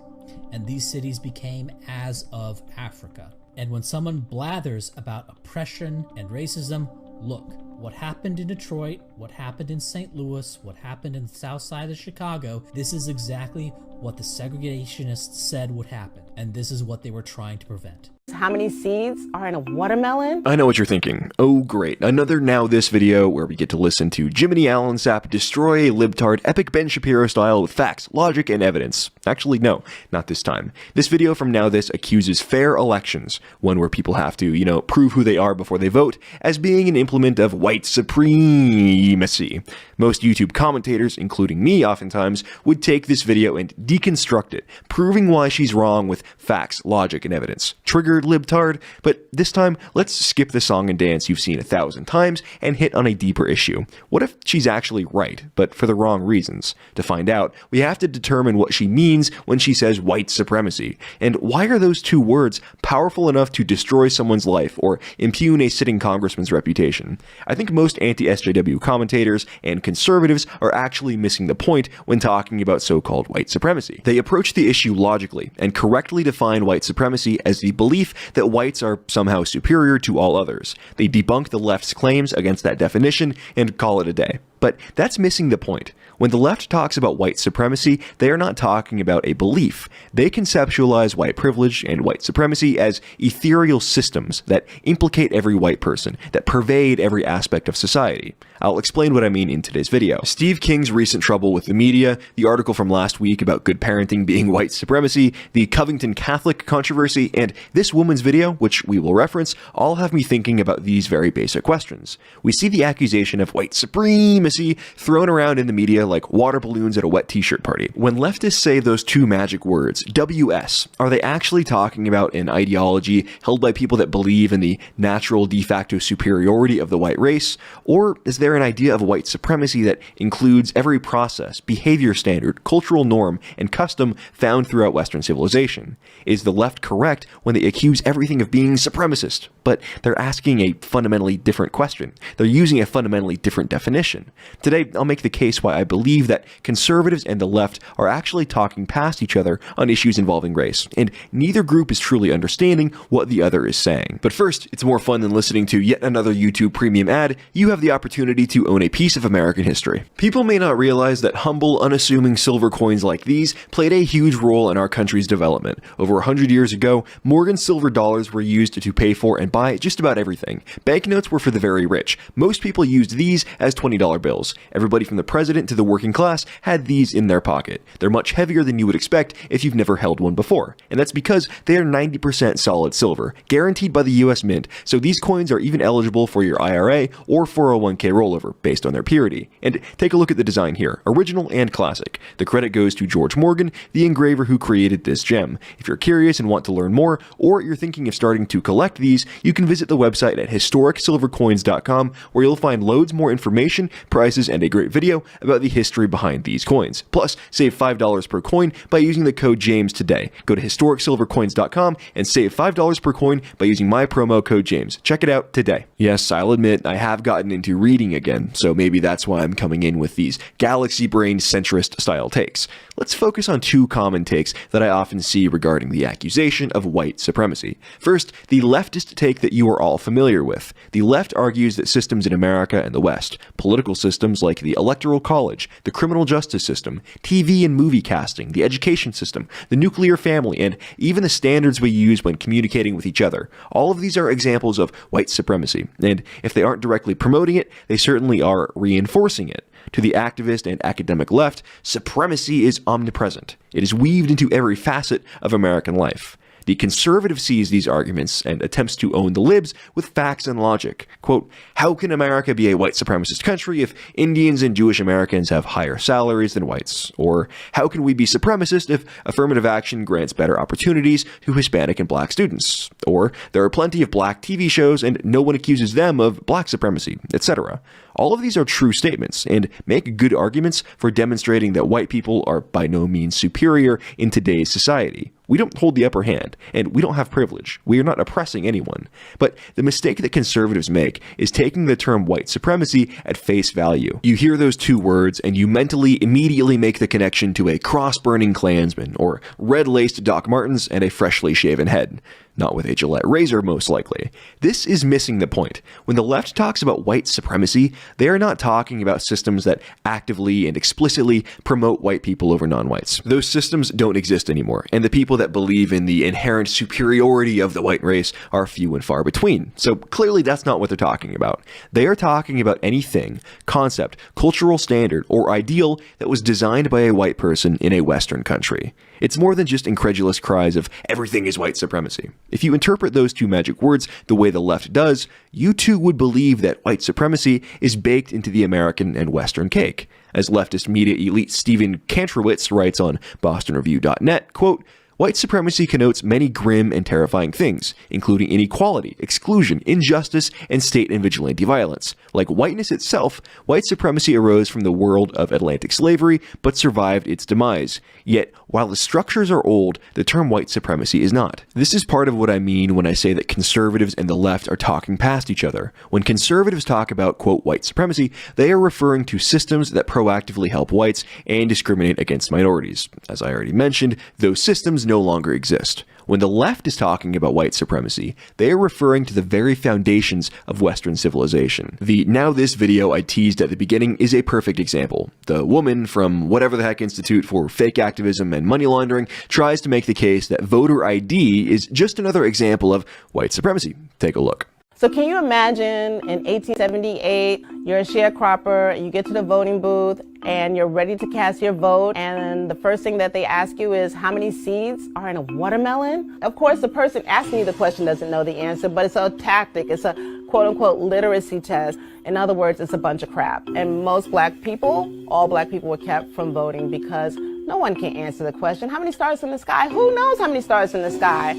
And these cities became as of Africa. And when someone blathers about oppression and racism, look, what happened in Detroit, what happened in St. Louis, what happened in the south side of Chicago, this is exactly what the segregationists said would happen. And this is what they were trying to prevent. How many seeds are in a watermelon? I know what you're thinking. Oh great, another Now This video where we get to listen to Jiminy Allen Sapp destroy a libtard epic Ben Shapiro style with facts, logic, and evidence. Actually, no, not this time. This video from Now This accuses fair elections, one where people have to, prove who they are before they vote, as being an implement of white supremacy. Most YouTube commentators, including me oftentimes, would take this video and deconstruct it, proving why she's wrong with facts, logic, and evidence. Triggered libtard, but this time, let's skip the song and dance you've seen 1,000 times and hit on a deeper issue. What if she's actually right, but for the wrong reasons? To find out, we have to determine what she means when she says white supremacy, and why are those two words powerful enough to destroy someone's life or impugn a sitting congressman's reputation? I think most anti-SJW commentators and conservatives are actually missing the point when talking about so-called white supremacy. They approach the issue logically and correctly define white supremacy as the belief that whites are somehow superior to all others. They debunk the left's claims against that definition and call it a day. But that's missing the point. When the left talks about white supremacy, they are not talking about a belief. They conceptualize white privilege and white supremacy as ethereal systems that implicate every white person, that pervade every aspect of society. I'll explain what I mean in today's video. Steve King's recent trouble with the media, the article from last week about good parenting being white supremacy, the Covington Catholic controversy, and this woman's video, which we will reference, all have me thinking about these very basic questions. We see the accusation of white supremacy supremacy thrown around in the media like water balloons at a wet t-shirt party. When leftists say those two magic words, WS, are they actually talking about an ideology held by people that believe in the natural de facto superiority of the white race? Or is there an idea of white supremacy that includes every process, behavior standard, cultural norm, and custom found throughout Western civilization? Is the left correct when they accuse everything of being supremacist? But they're asking a fundamentally different question. They're using a fundamentally different definition. Today, I'll make the case why I believe that conservatives and the left are actually talking past each other on issues involving race, and neither group is truly understanding what the other is saying. But first, it's more fun than listening to yet another YouTube premium ad. You have the opportunity to own a piece of American history. People may not realize that humble, unassuming silver coins like these played a huge role in our country's development. Over 100 years ago, Morgan silver dollars were used to pay for and buy just about everything. Banknotes were for the very rich. Most people used these as $20 bills. Everybody from the president to the working class had these in their pocket. They're much heavier than you would expect if you've never held one before. And that's because they are 90% solid silver, guaranteed by the US Mint, so these coins are even eligible for your IRA or 401k rollover based on their purity. And take a look at the design here, original and classic. The credit goes to George Morgan, the engraver who created this gem. If you're curious and want to learn more, or you're thinking of starting to collect these, you can visit the website at historicsilvercoins.com, where you'll find loads more information, prices, and a great video about the history behind these coins. Plus, save $5 per coin by using the code JAMES today. Go to historicsilvercoins.com and save $5 per coin by using my promo code JAMES. Check it out today. Yes, I'll admit I have gotten into reading again, so maybe that's why I'm coming in with these galaxy-brained centrist style takes. Let's focus on two common takes that I often see regarding the accusation of white supremacy. First, the leftist take that you are all familiar with. The left argues that systems in America and the West, political systems like the Electoral College, the criminal justice system, TV and movie casting, the education system, the nuclear family, and even the standards we use when communicating with each other, all of these are examples of white supremacy. And if they aren't directly promoting it, they certainly are reinforcing it. To the activist and academic left, supremacy is omnipresent. It is weaved into every facet of American life. The conservative sees these arguments and attempts to own the libs with facts and logic. Quote, how can America be a white supremacist country if Indians and Jewish Americans have higher salaries than whites? Or how can we be supremacist if affirmative action grants better opportunities to Hispanic and black students? Or there are plenty of black TV shows and no one accuses them of black supremacy, etc. All of these are true statements and make good arguments for demonstrating that white people are by no means superior in today's society. We don't hold the upper hand, and we don't have privilege. We are not oppressing anyone. But the mistake that conservatives make is taking the term white supremacy at face value. You hear those two words, and you mentally immediately make the connection to a cross-burning Klansman, or red-laced Doc Martens and a freshly shaven head. Not with a Gillette razor, most likely. This is missing the point. When the left talks about white supremacy, they are not talking about systems that actively and explicitly promote white people over non-whites. Those systems don't exist anymore, and the people that believe in the inherent superiority of the white race are few and far between. So clearly that's not what they're talking about. They are talking about anything, concept, cultural standard, or ideal that was designed by a white person in a Western country. It's more than just incredulous cries of everything is white supremacy. If you interpret those two magic words the way the left does, you too would believe that white supremacy is baked into the American and Western cake. As leftist media elite Stephen Kantrowitz writes on BostonReview.net, quote, white supremacy connotes many grim and terrifying things, including inequality, exclusion, injustice, and state and vigilante violence. Like whiteness itself, white supremacy arose from the world of Atlantic slavery, but survived its demise. Yet, while the structures are old, the term white supremacy is not. This is part of what I mean when I say that conservatives and the left are talking past each other. When conservatives talk about, quote, white supremacy, they are referring to systems that proactively help whites and discriminate against minorities. As I already mentioned, those systems no longer exist. When the left is talking about white supremacy, they are referring to the very foundations of Western civilization. The now this video I teased at the beginning is a perfect example. The woman from whatever the heck Institute for Fake Activism and Money Laundering tries to make the case that voter ID is just another example of white supremacy. Take a look. So can you imagine in 1878, you're a sharecropper, you get to the voting booth, and you're ready to cast your vote, and the first thing that they ask you is how many seeds are in a watermelon? Of course, the person asking you the question doesn't know the answer, but it's a tactic, it's a quote-unquote literacy test. In other words, it's a bunch of crap. And most black people, all black people were kept from voting because no one can answer the question, how many stars in the sky? Who knows how many stars in the sky?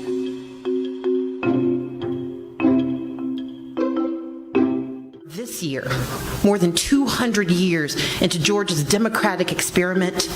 This year, more than 200 years into Georgia's democratic experiment,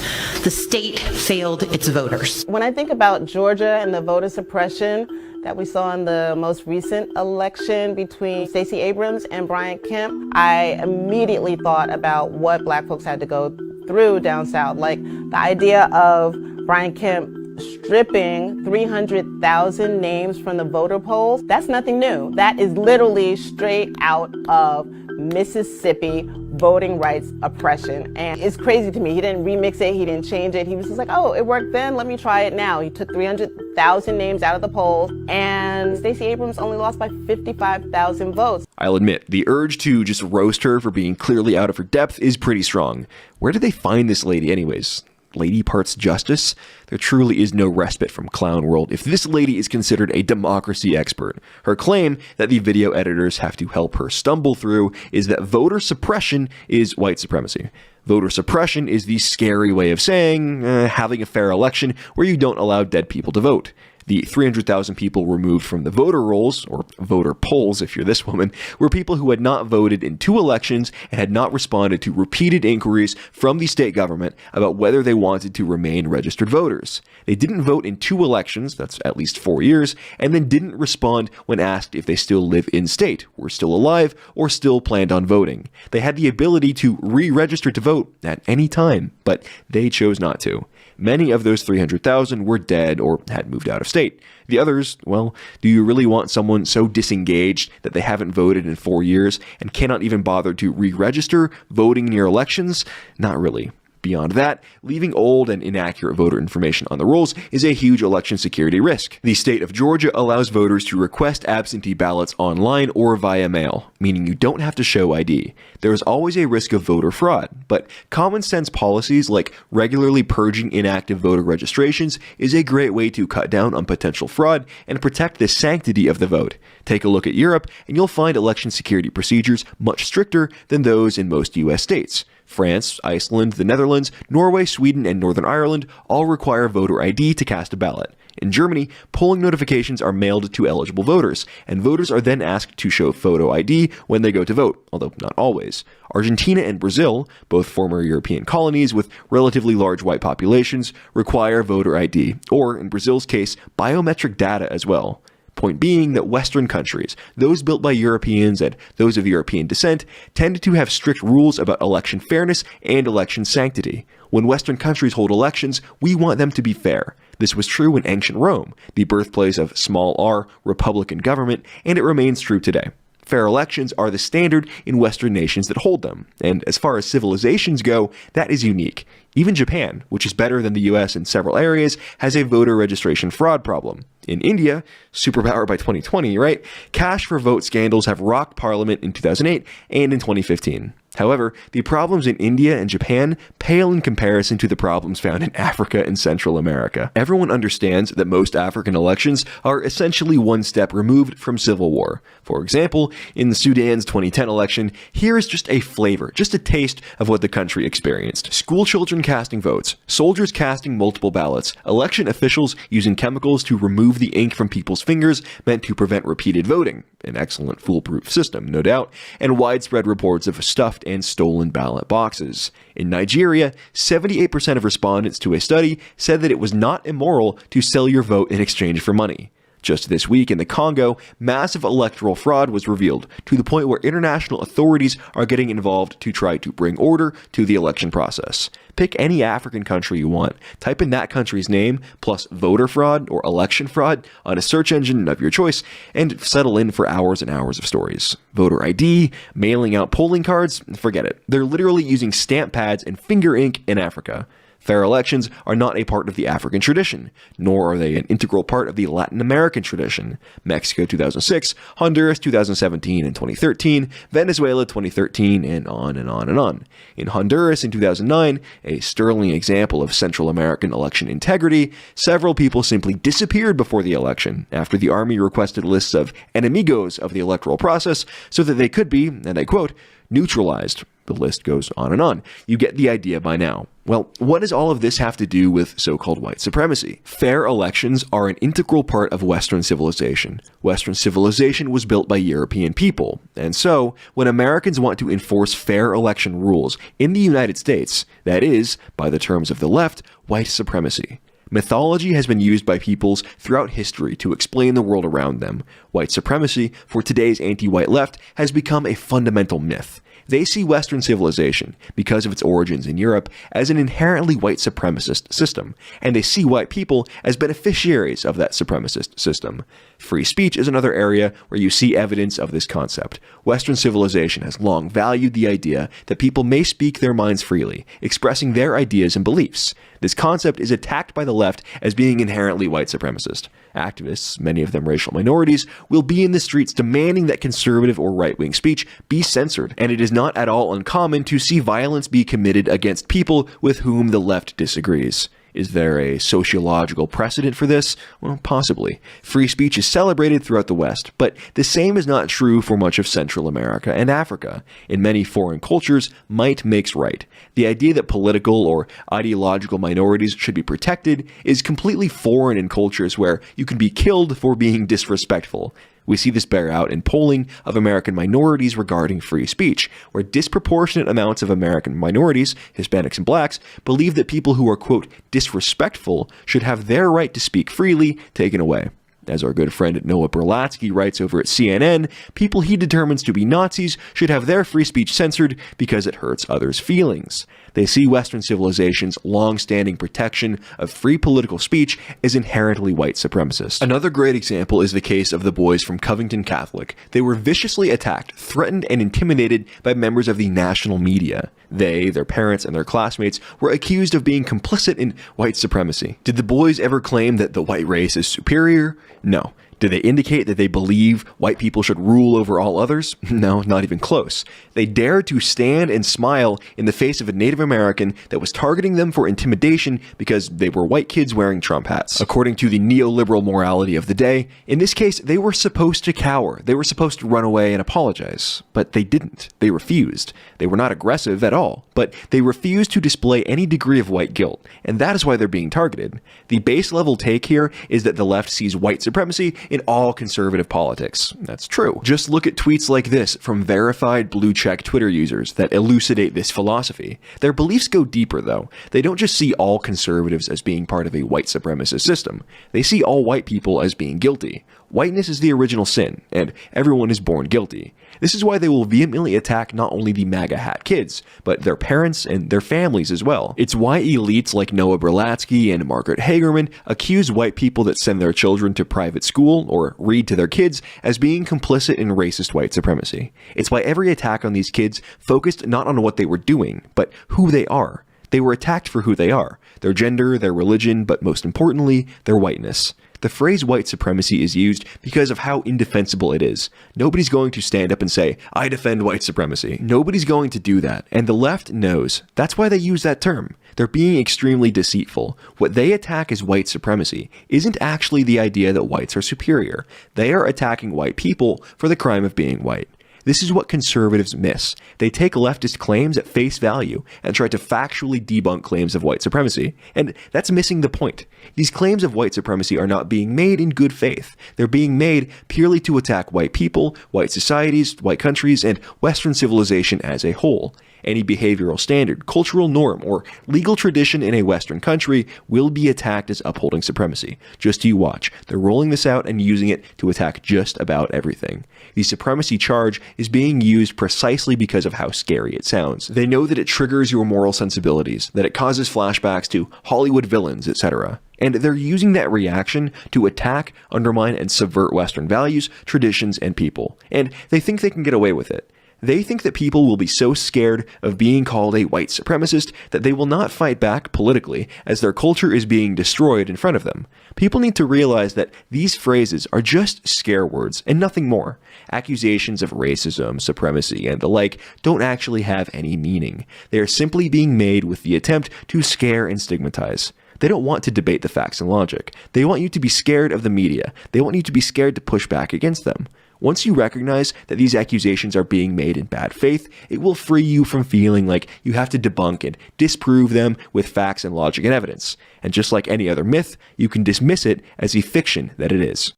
the state failed its voters. When I think about Georgia and the voter suppression that we saw in the most recent election between Stacey Abrams and Brian Kemp, I immediately thought about what black folks had to go through down south. Like the idea of Brian Kemp stripping 300,000 names from the voter polls, that's nothing new. That is literally straight out of Mississippi voting rights oppression. And it's crazy to me. He didn't remix it. He didn't change it. He was just like, oh, it worked then. Let me try it now. He took 300,000 names out of the polls, and Stacey Abrams only lost by 55,000 votes. I'll admit, the urge to just roast her for being clearly out of her depth is pretty strong. Where did they find this lady anyways? Lady parts justice? There truly is no respite from clown world if this lady is considered a democracy expert. Her claim that the video editors have to help her stumble through is that voter suppression is white supremacy. Voter suppression is the scary way of saying having a fair election where you don't allow dead people to vote. The 300,000 people removed from the voter rolls, or voter polls if you're this woman, were people who had not voted in 2 elections and had not responded to repeated inquiries from the state government about whether they wanted to remain registered voters. They didn't vote in 2 elections, that's at least 4 years, and then didn't respond when asked if they still live in state, were still alive, or still planned on voting. They had the ability to re-register to vote at any time, but they chose not to. Many of those 300,000 were dead or had moved out of state. The others, well, do you really want someone so disengaged that they haven't voted in 4 years and cannot even bother to re-register voting in your elections? Not really. Beyond that, leaving old and inaccurate voter information on the rolls is a huge election security risk. The state of Georgia allows voters to request absentee ballots online or via mail, meaning you don't have to show ID. There is always a risk of voter fraud, but common sense policies like regularly purging inactive voter registrations is a great way to cut down on potential fraud and protect the sanctity of the vote. Take a look at Europe and you'll find election security procedures much stricter than those in most US states. France, Iceland, the Netherlands, Norway, Sweden, and Northern Ireland all require voter ID to cast a ballot. In Germany, polling notifications are mailed to eligible voters, and voters are then asked to show photo ID when they go to vote, although not always. Argentina and Brazil, both former European colonies with relatively large white populations, require voter ID, or in Brazil's case, biometric data as well. Point being that Western countries, those built by Europeans and those of European descent, tend to have strict rules about election fairness and election sanctity. When Western countries hold elections, we want them to be fair. This was true in ancient Rome, the birthplace of small r republican government, and it remains true today. Fair elections are the standard in Western nations that hold them, and as far as civilizations go, that is unique. Even Japan, which is better than the US in several areas, has a voter registration fraud problem. In India, superpower by 2020, right? Cash for vote scandals have rocked parliament in 2008 and in 2015. However, the problems in India and Japan pale in comparison to the problems found in Africa and Central America. Everyone understands that most African elections are essentially one step removed from civil war. For example, in Sudan's 2010 election, here is just a flavor, just a taste of what the country experienced. School children casting votes, soldiers casting multiple ballots, election officials using chemicals to remove the ink from people's fingers meant to prevent repeated voting. An excellent foolproof system, no doubt, and widespread reports of stuffed and stolen ballot boxes. In Nigeria, 78% of respondents to a study said that it was not immoral to sell your vote in exchange for money. Just this week in the Congo, massive electoral fraud was revealed, to the point where international authorities are getting involved to try to bring order to the election process. Pick any African country you want, type in that country's name, plus voter fraud or election fraud on a search engine of your choice, and settle in for hours and hours of stories. Voter ID, mailing out polling cards, forget it. They're literally using stamp pads and finger ink in Africa. Fair elections are not a part of the African tradition, nor are they an integral part of the Latin American tradition. Mexico 2006, Honduras 2017 and 2013, Venezuela 2013, and on and on and on. In Honduras in 2009, a sterling example of Central American election integrity, several people simply disappeared before the election after the army requested lists of enemigos of the electoral process so that they could be, and I quote, neutralized. The list goes on and on. You get the idea by now. Well, what does all of this have to do with so-called white supremacy? Fair elections are an integral part of Western civilization. Western civilization was built by European people, and so, when Americans want to enforce fair election rules in the United States, that is, by the terms of the left, white supremacy. Mythology has been used by peoples throughout history to explain the world around them. White supremacy, for today's anti-white left, has become a fundamental myth. They see Western civilization, because of its origins in Europe, as an inherently white supremacist system, and they see white people as beneficiaries of that supremacist system. Free speech is another area where you see evidence of this concept. Western civilization has long valued the idea that people may speak their minds freely, expressing their ideas and beliefs. This concept is attacked by the left as being inherently white supremacist. Activists, many of them racial minorities, will be in the streets demanding that conservative or right-wing speech be censored, and it is not at all uncommon to see violence be committed against people with whom the left disagrees. Is there a sociological precedent for this? Well, possibly. Free speech is celebrated throughout the West, but the same is not true for much of Central America and Africa. In many foreign cultures, might makes right. The idea that political or ideological minorities should be protected is completely foreign in cultures where you can be killed for being disrespectful. We see this bear out in polling of American minorities regarding free speech, where disproportionate amounts of American minorities, Hispanics and blacks, believe that people who are, quote, disrespectful should have their right to speak freely taken away. As our good friend Noah Berlatsky writes over at CNN, people he determines to be Nazis should have their free speech censored because it hurts others' feelings. They see Western civilization's long-standing protection of free political speech as inherently white supremacist. Another great example is the case of the boys from Covington Catholic. They were viciously attacked, threatened, and intimidated by members of the national media. They, their parents, and their classmates were accused of being complicit in white supremacy. Did the boys ever claim that the white race is superior? No. Did they indicate that they believe white people should rule over all others? No, not even close. They dared to stand and smile in the face of a Native American that was targeting them for intimidation because they were white kids wearing Trump hats. According to the neoliberal morality of the day, in this case, they were supposed to cower. They were supposed to run away and apologize. But they didn't. They refused. They were not aggressive at all, but they refused to display any degree of white guilt, and that is why they're being targeted. The base level take here is that the left sees white supremacy in all conservative politics. That's true. Just look at tweets like this from verified blue-check Twitter users that elucidate this philosophy. Their beliefs go deeper, though. They don't just see all conservatives as being part of a white supremacist system. They see all white people as being guilty. Whiteness is the original sin, and everyone is born guilty. This is why they will vehemently attack not only the MAGA hat kids, but their parents and their families as well. It's why elites like Noah Berlatsky and Margaret Hagerman accuse white people that send their children to private school or read to their kids as being complicit in racist white supremacy. It's why every attack on these kids focused not on what they were doing, but who they are. They were attacked for who they are, their gender, their religion, but most importantly, their whiteness. The phrase white supremacy is used because of how indefensible it is. Nobody's going to stand up and say, I defend white supremacy. Nobody's going to do that, and the left knows. That's why they use that term. They're being extremely deceitful. What they attack as white supremacy isn't actually the idea that whites are superior. They are attacking white people for the crime of being white. This is what conservatives miss. They take leftist claims at face value and try to factually debunk claims of white supremacy. And that's missing the point. These claims of white supremacy are not being made in good faith. They're being made purely to attack white people, white societies, white countries, and Western civilization as a whole. Any behavioral standard, cultural norm, or legal tradition in a Western country will be attacked as upholding supremacy. Just you watch. They're rolling this out and using it to attack just about everything. The supremacy charge is being used precisely because of how scary it sounds. They know that it triggers your moral sensibilities, that it causes flashbacks to Hollywood villains, etc. And they're using that reaction to attack, undermine, and subvert Western values, traditions, and people. And they think they can get away with it. They think that people will be so scared of being called a white supremacist that they will not fight back politically as their culture is being destroyed in front of them. People need to realize that these phrases are just scare words and nothing more. Accusations of racism, supremacy, and the like don't actually have any meaning. They are simply being made with the attempt to scare and stigmatize. They don't want to debate the facts and logic. They want you to be scared of the media. They want you to be scared to push back against them. Once you recognize that these accusations are being made in bad faith, it will free you from feeling like you have to debunk and disprove them with facts and logic and evidence. And just like any other myth, you can dismiss it as a fiction that it is.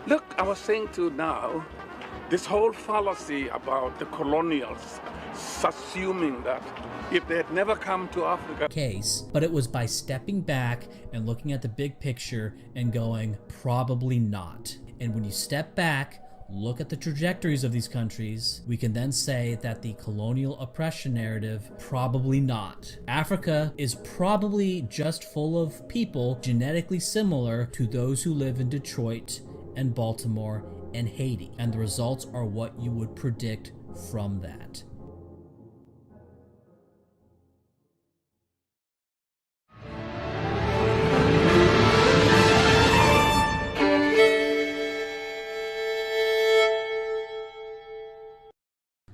Look, I was saying to now, this whole fallacy about the colonials assuming that if they had never come to Africa. Case, but it was by stepping back and looking at the big picture and going, probably not. And when you step back, look at the trajectories of these countries, we can then say that the colonial oppression narrative, probably not. Africa is probably just full of people genetically similar to those who live in Detroit and Baltimore and Haiti, and the results are what you would predict from that.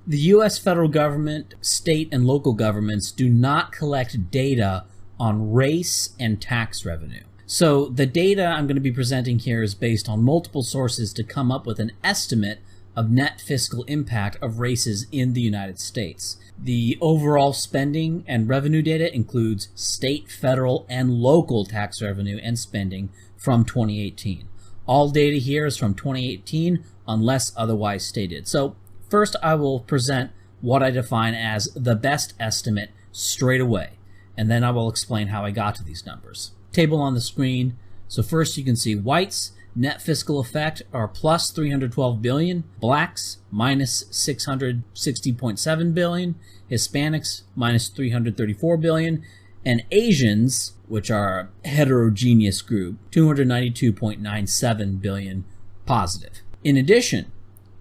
The U.S. federal government, state, and local governments do not collect data on race and tax revenue. So the data I'm going to be presenting here is based on multiple sources to come up with an estimate of net fiscal impact of races in the United States. The overall spending and revenue data includes state, federal, and local tax revenue and spending from 2018. All data here is from 2018 unless otherwise stated. So first, I will present what I define as the best estimate straight away, and then I will explain how I got to these numbers. Table on the screen. So first you can see whites, net fiscal effect are plus 312 billion, blacks minus 660.7 billion, Hispanics minus 334 billion, and Asians, which are a heterogeneous group, 292.97 billion positive. In addition,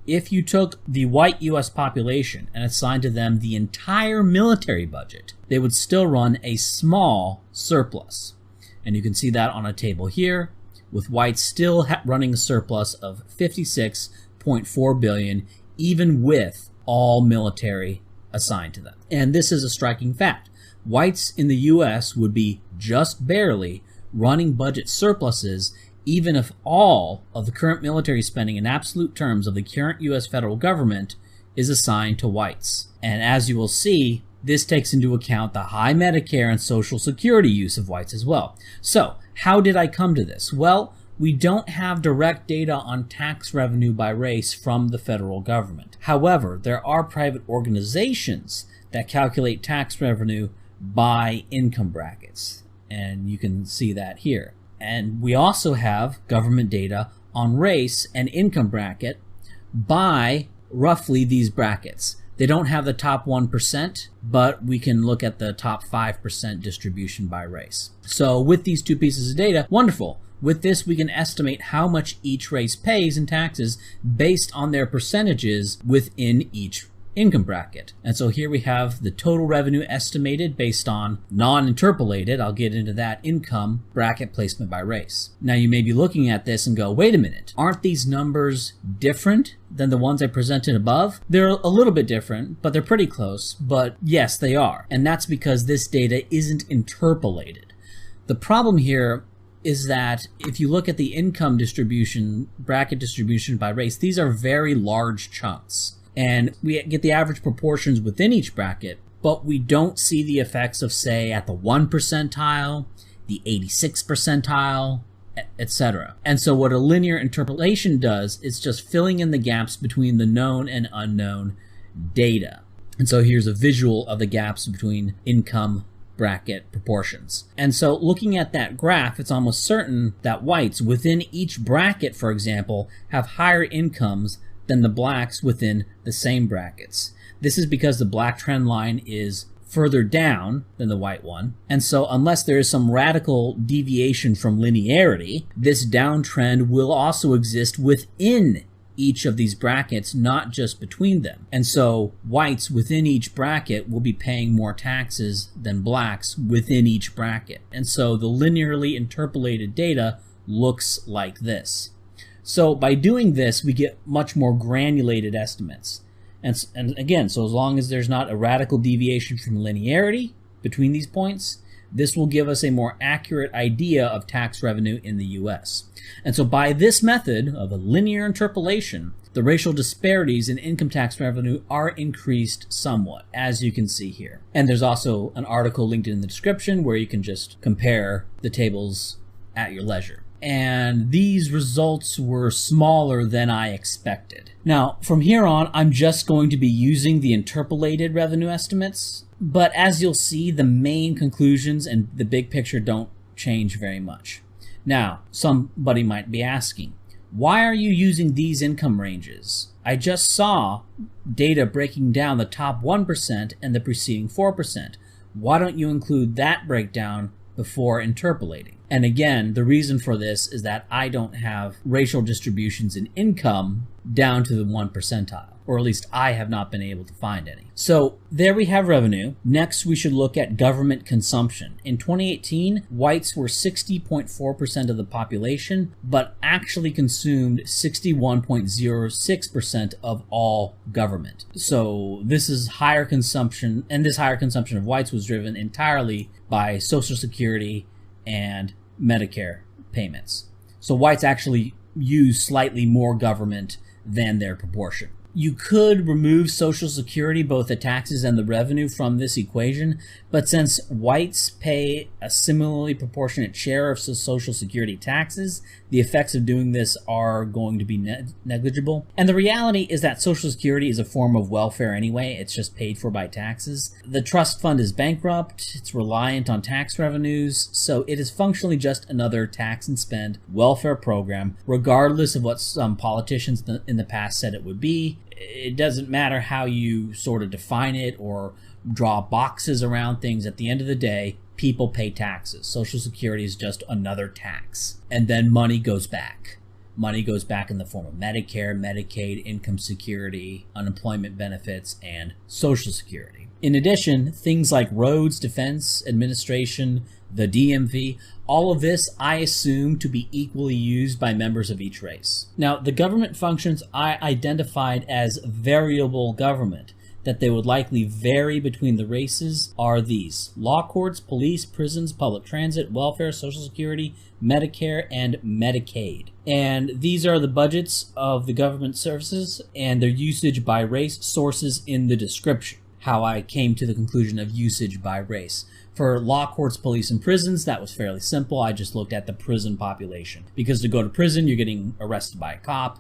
if you took the white U.S. population and assigned to them the entire military budget, they would still run a small surplus. And you can see that on a table here, with whites still running a surplus of 56.4 billion, even with all military assigned to them. And this is a striking fact. Whites in the U.S. would be just barely running budget surpluses even if all of the current military spending in absolute terms of the current U.S. federal government is assigned to whites. And as you will see, this takes into account the high Medicare and Social Security use of whites as well. So, how did I come to this? Well, we don't have direct data on tax revenue by race from the federal government. However, there are private organizations that calculate tax revenue by income brackets, and you can see that here. And we also have government data on race and income bracket by roughly these brackets. They don't have the top 1%, but we can look at the top 5% distribution by race. So with these two pieces of data, wonderful. With this, we can estimate how much each race pays in taxes based on their percentages within each income bracket. And so here we have the total revenue estimated based on non-interpolated, I'll get into that, income bracket placement by race. Now you may be looking at this and go, wait a minute, aren't these numbers different than the ones I presented above? They're a little bit different, but they're pretty close, but yes, they are. And that's because this data isn't interpolated. The problem here is that if you look at the income distribution, bracket distribution by race, these are very large chunks. And we get the average proportions within each bracket, but we don't see the effects of, say, at the 1 percentile, the 86 percentile, etc. And so what a linear interpolation does is just filling in the gaps between the known and unknown data. And so here's a visual of the gaps between income bracket proportions. And so looking at that graph, it's almost certain that whites within each bracket, for example, have higher incomes than the blacks within the same brackets. This is because the black trend line is further down than the white one, and so unless there is some radical deviation from linearity, this downtrend will also exist within each of these brackets, not just between them. And so whites within each bracket will be paying more taxes than blacks within each bracket. And so the linearly interpolated data looks like this. So by doing this, we get much more granulated estimates. And again, so as long as there's not a radical deviation from linearity between these points, this will give us a more accurate idea of tax revenue in the US. And so by this method of a linear interpolation, the racial disparities in income tax revenue are increased somewhat, as you can see here. And there's also an article linked in the description where you can just compare the tables at your leisure. And these results were smaller than I expected. Now, from here on, I'm just going to be using the interpolated revenue estimates, but as you'll see, the main conclusions and the big picture don't change very much. Now, somebody might be asking, why are you using these income ranges? I just saw data breaking down the top 1% and the preceding 4%. Why don't you include that breakdown before interpolating? And again, the reason for this is that I don't have racial distributions in income down to the 1 percentile, or at least I have not been able to find any. So there we have revenue. Next, we should look at government consumption. In 2018, whites were 60.4% of the population, but actually consumed 61.06% of all government. So this is higher consumption, and this higher consumption of whites was driven entirely by Social Security and Medicare payments. So whites actually use slightly more government than their proportion. You could remove Social Security, both the taxes and the revenue, from this equation, but since whites pay a similarly proportionate share of Social Security taxes, the effects of doing this are going to be negligible. And the reality is that Social Security is a form of welfare anyway. It's just paid for by taxes. The trust fund is bankrupt, it's reliant on tax revenues, so it is functionally just another tax and spend welfare program, regardless of what some politicians in the past said it would be. It doesn't matter how you sort of define it or draw boxes around things. At the end of the day, people pay taxes. Social Security is just another tax. And then money goes back. Money goes back in the form of Medicare, Medicaid, income security, unemployment benefits, and Social Security. In addition, things like roads, defense, administration, the DMV, all of this I assume to be equally used by members of each race. Now, the government functions I identified as variable government, that they would likely vary between the races, are these: law courts, police, prisons, public transit, welfare, Social Security, Medicare, and Medicaid. And these are the budgets of the government services and their usage by race, sources in the description. How I came to the conclusion of usage by race. For law courts, police, and prisons, that was fairly simple. I just looked at the prison population. Because to go to prison, you're getting arrested by a cop,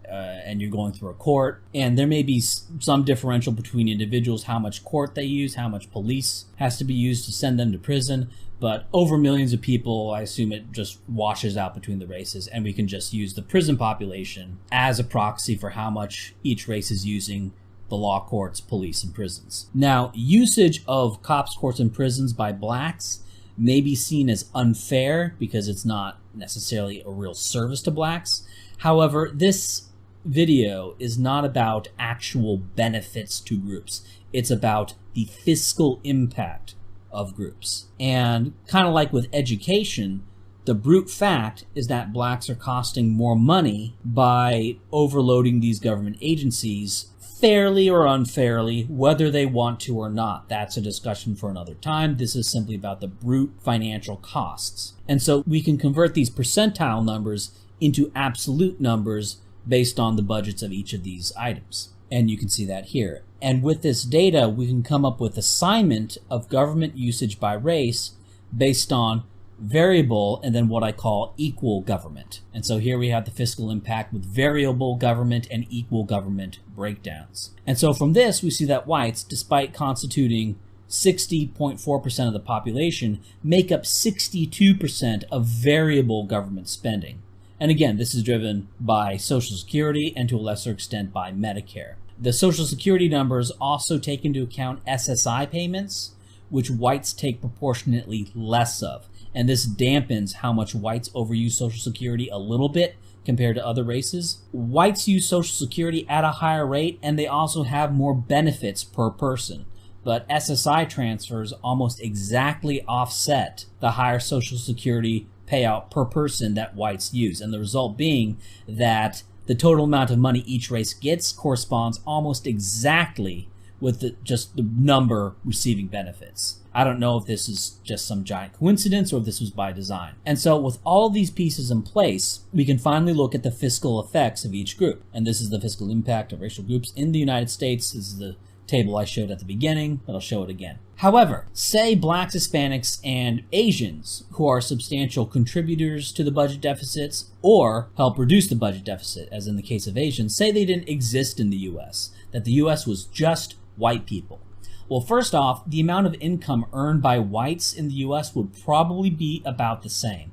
and you're going through a court. And there may be some differential between individuals, how much court they use, how much police has to be used to send them to prison. But over millions of people, I assume it just washes out between the races, and we can just use the prison population as a proxy for how much each race is using the law courts, police, and prisons. Now, usage of cops, courts, and prisons by blacks may be seen as unfair because it's not necessarily a real service to blacks. However, this video is not about actual benefits to groups. It's about the fiscal impact of groups. And kind of like with education, the brute fact is that blacks are costing more money by overloading these government agencies, fairly or unfairly, whether they want to or not. That's a discussion for another time. This is simply about the brute financial costs. And so we can convert these percentile numbers into absolute numbers based on the budgets of each of these items. And you can see that here. And with this data, we can come up with assignment of government usage by race based on variable and then what I call equal government. And so here we have the fiscal impact with variable government and equal government breakdowns. And so from this, we see that whites, despite constituting 60.4% of the population, make up 62% of variable government spending. And again, this is driven by Social Security and to a lesser extent by Medicare. The Social Security numbers also take into account SSI payments, which whites take proportionately less of. And this dampens how much whites overuse Social Security a little bit compared to other races. Whites use Social Security at a higher rate, and they also have more benefits per person. But SSI transfers almost exactly offset the higher Social Security payout per person that whites use, and the result being that the total amount of money each race gets corresponds almost exactly with just the number receiving benefits. I don't know if this is just some giant coincidence or if this was by design. And so with all these pieces in place, we can finally look at the fiscal effects of each group. And this is the fiscal impact of racial groups in the United States. This is the table I showed at the beginning, but I'll show it again. However, say blacks, Hispanics, and Asians, who are substantial contributors to the budget deficits or help reduce the budget deficit, as in the case of Asians, say they didn't exist in the US, that the US was just white people. Well, first off, the amount of income earned by whites in the US would probably be about the same.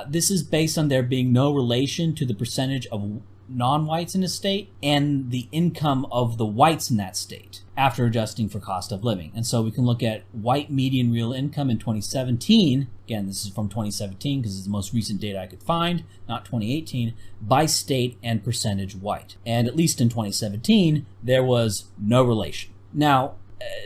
This is based on there being no relation to the percentage of non-whites in a state and the income of the whites in that state after adjusting for cost of living. And so we can look at white median real income in 2017. Again, this is from 2017 because it's the most recent data I could find, not 2018, by state and percentage white. And at least in 2017, there was no relation. Now,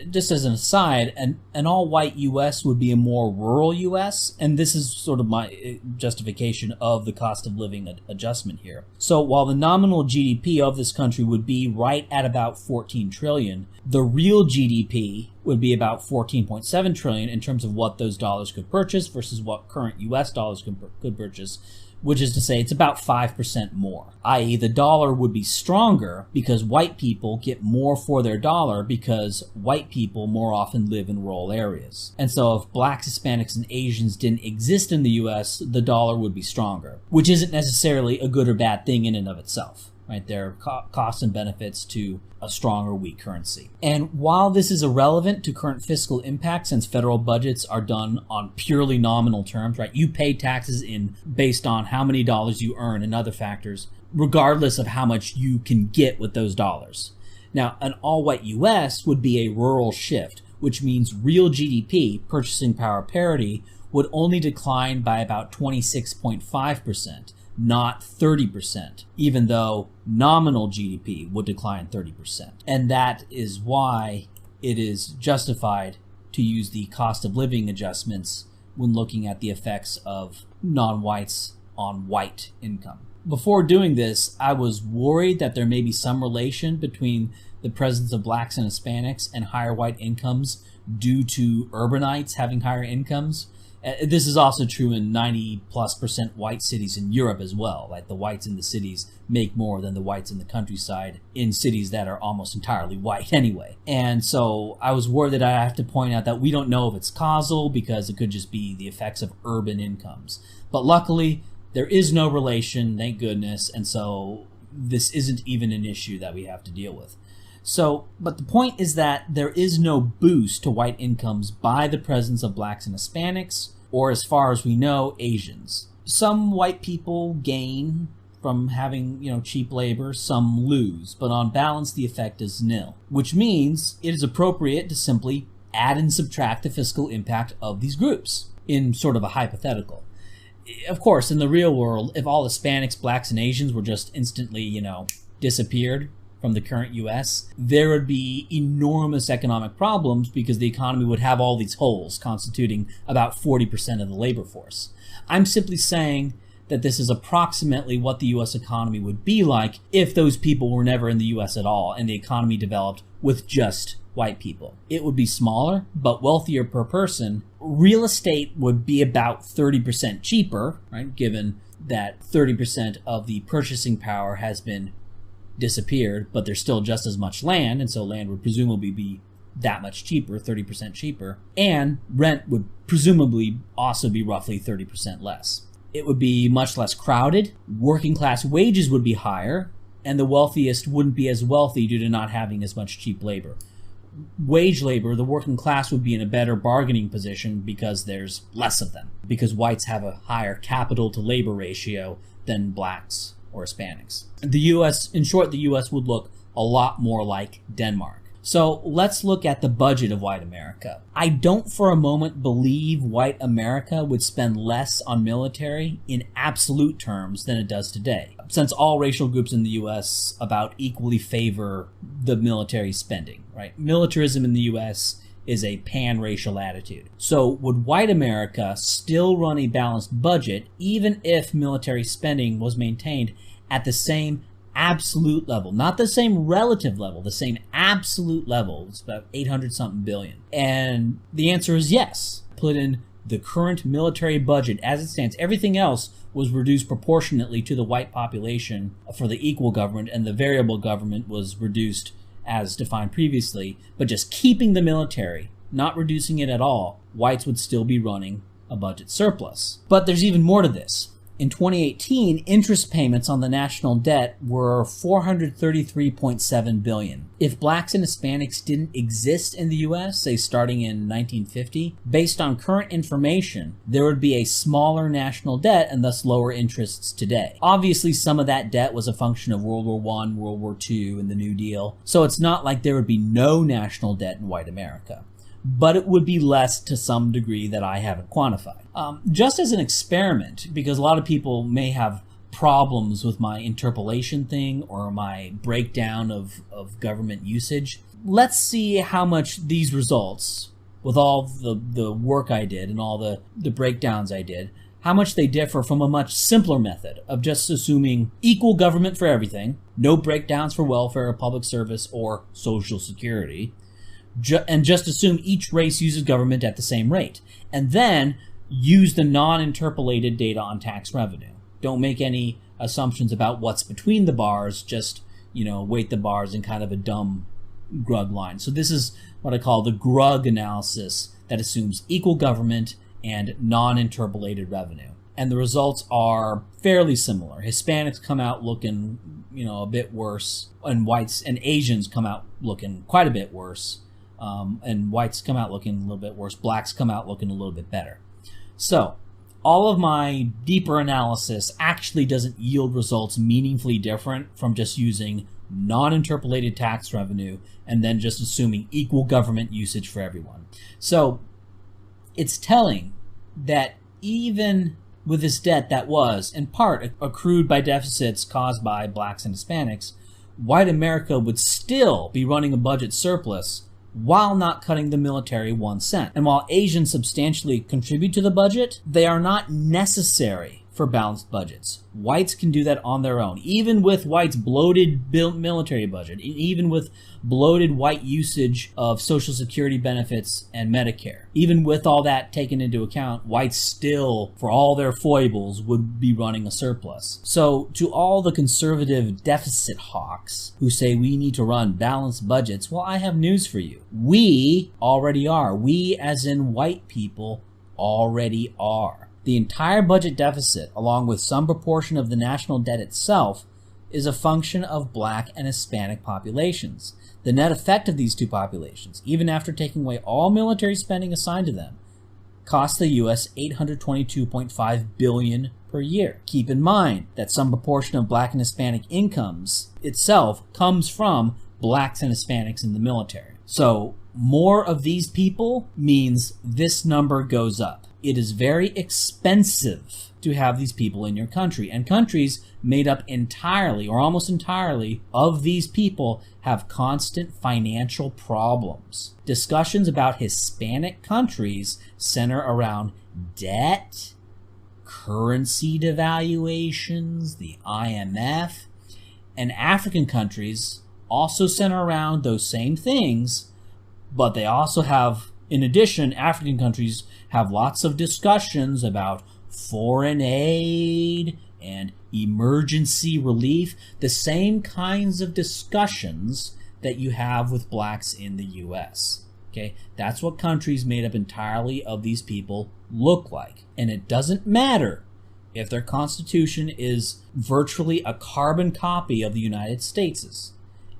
just as an aside, an all-white U.S. would be a more rural U.S., and this is sort of my justification of the cost of living adjustment here. So while the nominal GDP of this country would be right at about 14 trillion, the real GDP would be about 14.7 trillion in terms of what those dollars could purchase versus what current U.S. dollars could purchase, which is to say it's about 5% more, i.e. the dollar would be stronger because white people get more for their dollar because white people more often live in rural areas. And so if blacks, Hispanics, and Asians didn't exist in the US, the dollar would be stronger, which isn't necessarily a good or bad thing in and of itself. Right, there are costs and benefits to a strong or weak currency. And while this is irrelevant to current fiscal impact, since federal budgets are done on purely nominal terms, right, you pay taxes based on how many dollars you earn and other factors, regardless of how much you can get with those dollars. Now, an all-white U.S. would be a rural shift, which means real GDP, purchasing power parity, would only decline by about 26.5%. Not 30%, even though nominal GDP would decline 30%. And that is why it is justified to use the cost of living adjustments when looking at the effects of non-whites on white income. Before doing this, I was worried that there may be some relation between the presence of blacks and Hispanics and higher white incomes due to urbanites having higher incomes. This is also true in 90+% white cities in Europe as well. Like the whites in the cities make more than the whites in the countryside in cities that are almost entirely white anyway. And so I was worried that I have to point out that we don't know if it's causal because it could just be the effects of urban incomes. But luckily, there is no relation, thank goodness, and so this isn't even an issue that we have to deal with. So, but the point is that there is no boost to white incomes by the presence of blacks and Hispanics, or as far as we know, Asians. Some white people gain from having, cheap labor, some lose, but on balance the effect is nil, which means it is appropriate to simply add and subtract the fiscal impact of these groups in sort of a hypothetical. Of course, in the real world, if all Hispanics, blacks, and Asians were just instantly, disappeared from the current US, there would be enormous economic problems because the economy would have all these holes constituting about 40% of the labor force. I'm simply saying that this is approximately what the US economy would be like if those people were never in the US at all and the economy developed with just white people. It would be smaller, but wealthier per person. Real estate would be about 30% cheaper, right? Given that 30% of the purchasing power has been disappeared, but there's still just as much land, and so land would presumably be that much cheaper, 30% cheaper, and rent would presumably also be roughly 30% less. It would be much less crowded, working class wages would be higher, and the wealthiest wouldn't be as wealthy due to not having as much cheap labor. Wage labor, the working class would be in a better bargaining position because there's less of them, because whites have a higher capital to labor ratio than blacks or Hispanics. The US, in short, the US would look a lot more like Denmark. So let's look at the budget of white America. I don't for a moment believe white America would spend less on military in absolute terms than it does today, since all racial groups in the US about equally favor the military spending, right? Militarism in the US is a pan-racial attitude. So would white America still run a balanced budget even if military spending was maintained at the same absolute level, not the same relative level, the same absolute level? It's about 800-something billion. And the answer is yes. Put in the current military budget as it stands. Everything else was reduced proportionately to the white population for the equal government, and the variable government was reduced as defined previously. But just keeping the military, not reducing it at all, whites would still be running a budget surplus. But there's even more to this. In 2018, interest payments on the national debt were $433.7 billion. If blacks and Hispanics didn't exist in the US, say starting in 1950, based on current information, there would be a smaller national debt and thus lower interests today. Obviously, some of that debt was a function of World War I, World War II, and the New Deal, so it's not like there would be no national debt in white America. But it would be less to some degree that I haven't quantified. Just as an experiment, because a lot of people may have problems with my interpolation thing or my breakdown of government usage, let's see how much these results, with all the work I did and all the breakdowns I did, how much they differ from a much simpler method of just assuming equal government for everything, no breakdowns for welfare or public service or Social Security, and just assume each race uses government at the same rate, and then use the non-interpolated data on tax revenue. Don't make any assumptions about what's between the bars, just, weight the bars in kind of a dumb grug line. So this is what I call the grug analysis that assumes equal government and non-interpolated revenue. And the results are fairly similar. Hispanics come out looking, a bit worse, and whites and Asians come out looking quite a bit worse. And whites come out looking a little bit worse. Blacks come out looking a little bit better. So all of my deeper analysis actually doesn't yield results meaningfully different from just using non-interpolated tax revenue and then just assuming equal government usage for everyone. So it's telling that even with this debt that was, in part, accrued by deficits caused by blacks and Hispanics, white America would still be running a budget surplus while not cutting the military 1 cent. And while Asians substantially contribute to the budget, they are not necessary for balanced budgets. Whites can do that on their own. Even with whites' bloated military budget, even with bloated white usage of Social Security benefits and Medicare, even with all that taken into account, whites still, for all their foibles, would be running a surplus. So to all the conservative deficit hawks who say we need to run balanced budgets, well, I have news for you. We already are. We, as in white people, already are. The entire budget deficit, along with some proportion of the national debt itself, is a function of black and Hispanic populations. The net effect of these two populations, even after taking away all military spending assigned to them, costs the U.S. $822.5 billion per year. Keep in mind that some proportion of black and Hispanic incomes itself comes from blacks and Hispanics in the military. So more of these people means this number goes up. It is very expensive to have these people in your country, and countries made up entirely or almost entirely of these people have constant financial problems. Discussions about Hispanic countries center around debt, currency devaluations, the IMF, and African countries also center around those same things, but they also have, in addition, African countries have lots of discussions about foreign aid and emergency relief, the same kinds of discussions that you have with blacks in the US. Okay, that's what countries made up entirely of these people look like. And it doesn't matter if their constitution is virtually a carbon copy of the United States's,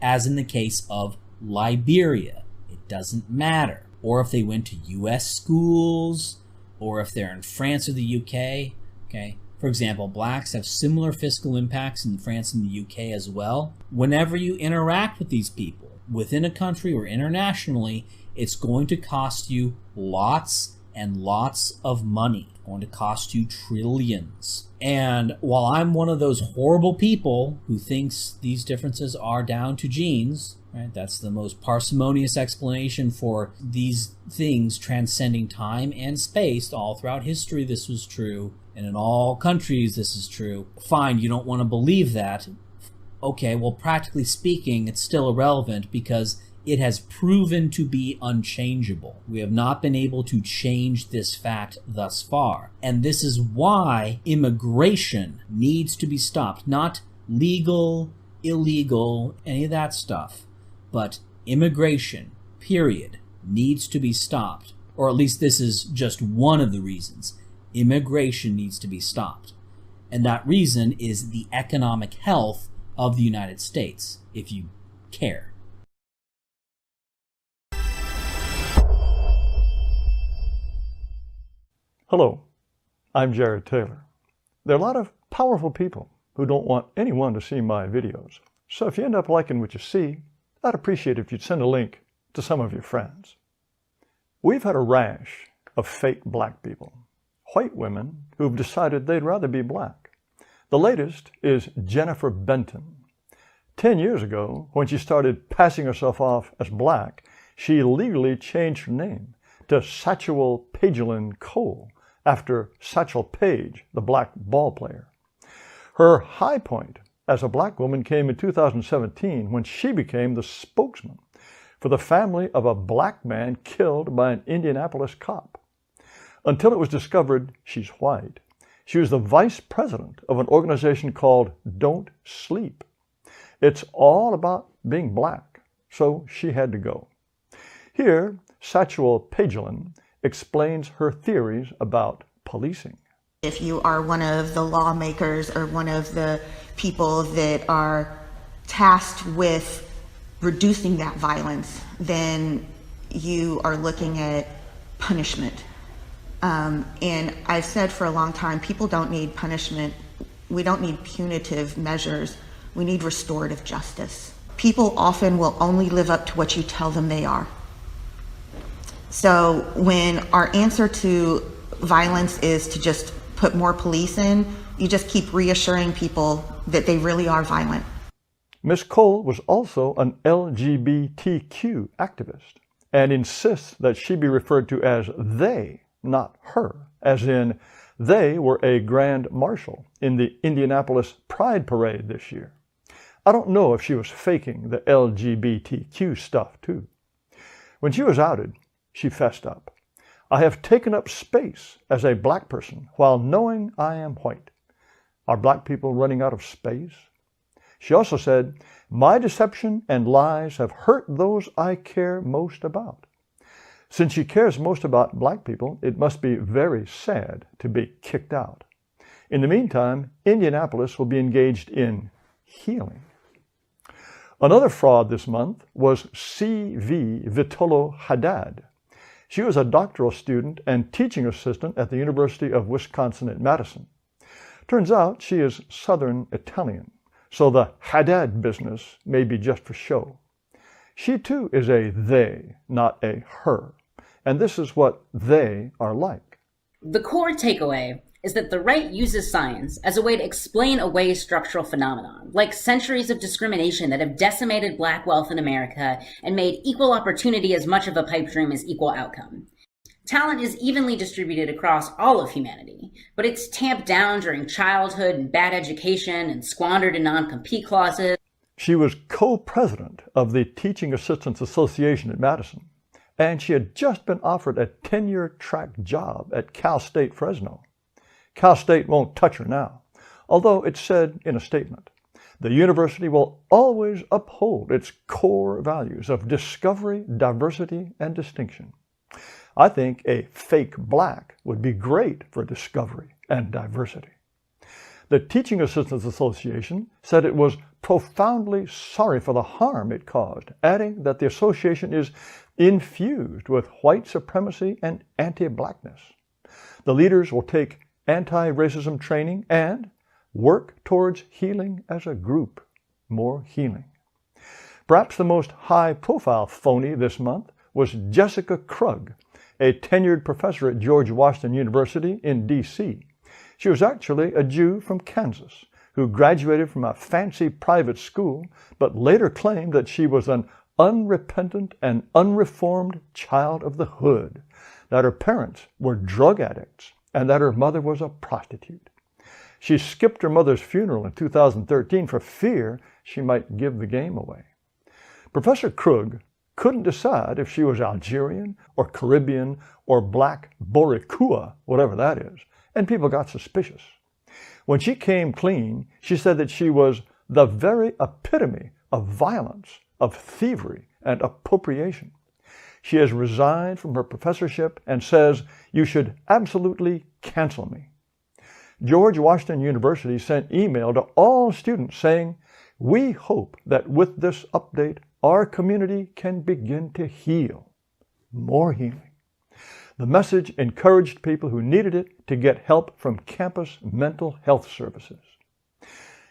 as in the case of Liberia. It doesn't matter. Or if they went to US schools, or if they're in France or the UK. Okay, for example, blacks have similar fiscal impacts in France and the UK as well. Whenever you interact with these people, within a country or internationally, it's going to cost you lots and lots of money. It's going to cost you trillions. And while I'm one of those horrible people who thinks these differences are down to genes, right? That's the most parsimonious explanation for these things transcending time and space. All throughout history this was true, and in all countries this is true. Fine, you don't want to believe that. Okay, well, practically speaking, it's still irrelevant because it has proven to be unchangeable. We have not been able to change this fact thus far. And this is why immigration needs to be stopped. Not legal, illegal, any of that stuff. But immigration, period, needs to be stopped. Or at least this is just one of the reasons. Immigration needs to be stopped. And that reason is the economic health of the United States, if you care. Hello, I'm Jared Taylor. There are a lot of powerful people who don't want anyone to see my videos. So if you end up liking what you see, I'd appreciate it if you'd send a link to some of your friends. We've had a rash of fake black people, white women who've decided they'd rather be black. The latest is Jennifer Benton. 10 years ago, when she started passing herself off as black, she legally changed her name to Satchel Pagelin Cole, after Satchel Paige, the black ball player. Her high point as a black woman came in 2017 when she became the spokesman for the family of a black man killed by an Indianapolis cop. Until it was discovered she's white, she was the vice president of an organization called Don't Sleep. It's all about being black, so she had to go. Here, Satchel Pagelin explains her theories about policing. If you are one of the lawmakers or one of the people that are tasked with reducing that violence, then you are looking at punishment. And I've said for a long time, people don't need punishment. We don't need punitive measures. We need restorative justice. People often will only live up to what you tell them they are. So when our answer to violence is to just put more police in, you just keep reassuring people that they really are violent. Ms. Cole was also an LGBTQ activist and insists that she be referred to as they, not her, as in they were a grand marshal in the Indianapolis Pride Parade this year. I don't know if she was faking the LGBTQ stuff too. When she was outed, she fessed up. I have taken up space as a black person while knowing I am white. Are black people running out of space? She also said, my deception and lies have hurt those I care most about. Since she cares most about black people, it must be very sad to be kicked out. In the meantime, Indianapolis will be engaged in healing. Another fraud this month was C.V. Vitolo Haddad. She was a doctoral student and teaching assistant at the University of Wisconsin at Madison. Turns out she is Southern Italian, so the Haddad business may be just for show. She too is a they, not a her, and this is what they are like. The core takeaway is that the right uses science as a way to explain away structural phenomenon, like centuries of discrimination that have decimated black wealth in America and made equal opportunity as much of a pipe dream as equal outcome. Talent is evenly distributed across all of humanity, but it's tamped down during childhood and bad education and squandered in non-compete clauses. She was co-president of the Teaching Assistants Association at Madison, and she had just been offered a tenure-track job at Cal State Fresno. Cal State won't touch her now, although it said in a statement, the university will always uphold its core values of discovery, diversity, and distinction. I think a fake black would be great for discovery and diversity. The Teaching Assistants Association said it was profoundly sorry for the harm it caused, adding that the association is infused with white supremacy and anti-blackness. The leaders will take anti-racism training and work towards healing as a group, more healing. Perhaps the most high-profile phony this month was Jessica Krug, a tenured professor at George Washington University in D.C. She was actually a Jew from Kansas who graduated from a fancy private school, but later claimed that she was an unrepentant and unreformed child of the hood, that her parents were drug addicts, and that her mother was a prostitute. She skipped her mother's funeral in 2013 for fear she might give the game away. Professor Krug couldn't decide if she was Algerian or Caribbean or black Boricua, whatever that is, and people got suspicious. When she came clean, she said that she was the very epitome of violence, of thievery, and appropriation. She has resigned from her professorship and says, "You should absolutely cancel me." George Washington University sent email to all students saying, "We hope that with this update, our community can begin to heal." More healing. The message encouraged people who needed it to get help from campus mental health services.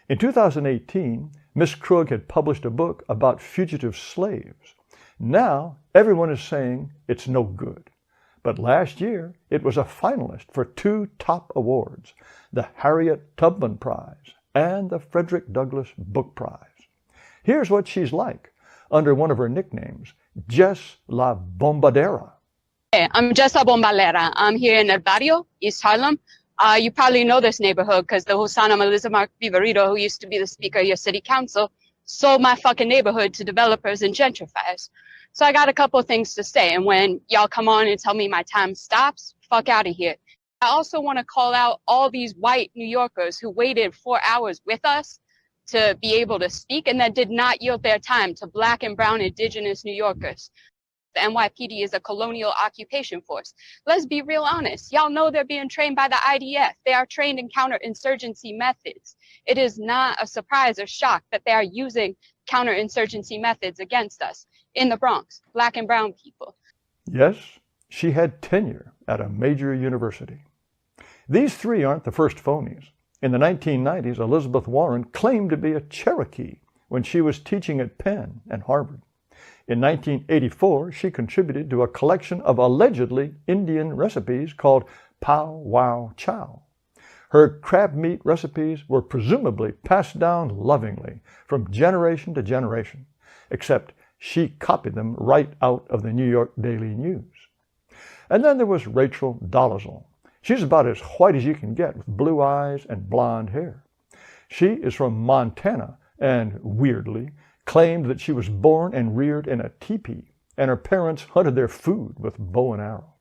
In 2018, Miss Krug had published a book about fugitive slaves. Now, everyone is saying it's no good. But last year, it was a finalist for 2 top awards, the Harriet Tubman Prize and the Frederick Douglass Book Prize. Here's what she's like under one of her nicknames, Jess La Bombadera. Hey, I'm Jess La Bombadera. I'm here in El Barrio, East Harlem. You probably know this neighborhood because the Hosanna Melissa Mark Viverito, who used to be the speaker of your city council, sold my fucking neighborhood to developers and gentrifiers. So I got a couple of things to say, and when y'all come on and tell me my time stops, fuck out of here. I also want to call out all these white New Yorkers who waited 4 hours with us to be able to speak and that did not yield their time to black and brown indigenous New Yorkers. The NYPD is a colonial occupation force. Let's be real honest. Y'all know they're being trained by the IDF. They are trained in counterinsurgency methods. It is not a surprise or shock that they are using counterinsurgency methods against us in the Bronx, black and brown people. Yes, she had tenure at a major university. These 3 aren't the first phonies. In the 1990s, Elizabeth Warren claimed to be a Cherokee when she was teaching at Penn and Harvard. In 1984, she contributed to a collection of allegedly Indian recipes called Pow Wow Chow. Her crab meat recipes were presumably passed down lovingly from generation to generation, except she copied them right out of the New York Daily News. And then there was Rachel Dolezal. She's about as white as you can get with blue eyes and blonde hair. She is from Montana and, weirdly, claimed that she was born and reared in a teepee, and her parents hunted their food with bow and arrow.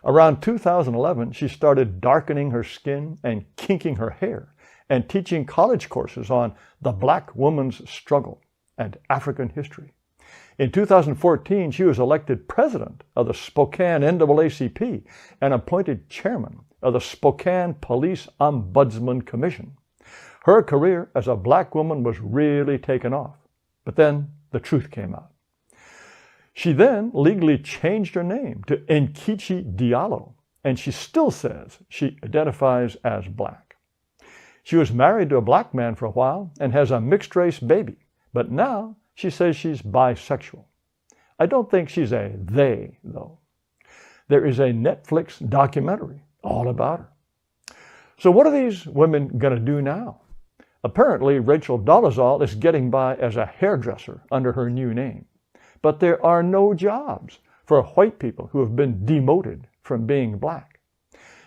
Around 2011, she started darkening her skin and kinking her hair, and teaching college courses on the black woman's struggle and African history. In 2014, she was elected president of the Spokane NAACP and appointed chairman of the Spokane Police Ombudsman Commission. Her career as a black woman was really taken off. But then the truth came out. She then legally changed her name to Nkechi Diallo, and she still says she identifies as black. She was married to a black man for a while and has a mixed-race baby, but now she says she's bisexual. I don't think she's a they, though. There is a Netflix documentary all about her. So what are these women going to do now? Apparently, Rachel Dolezal is getting by as a hairdresser under her new name. But there are no jobs for white people who have been demoted from being black.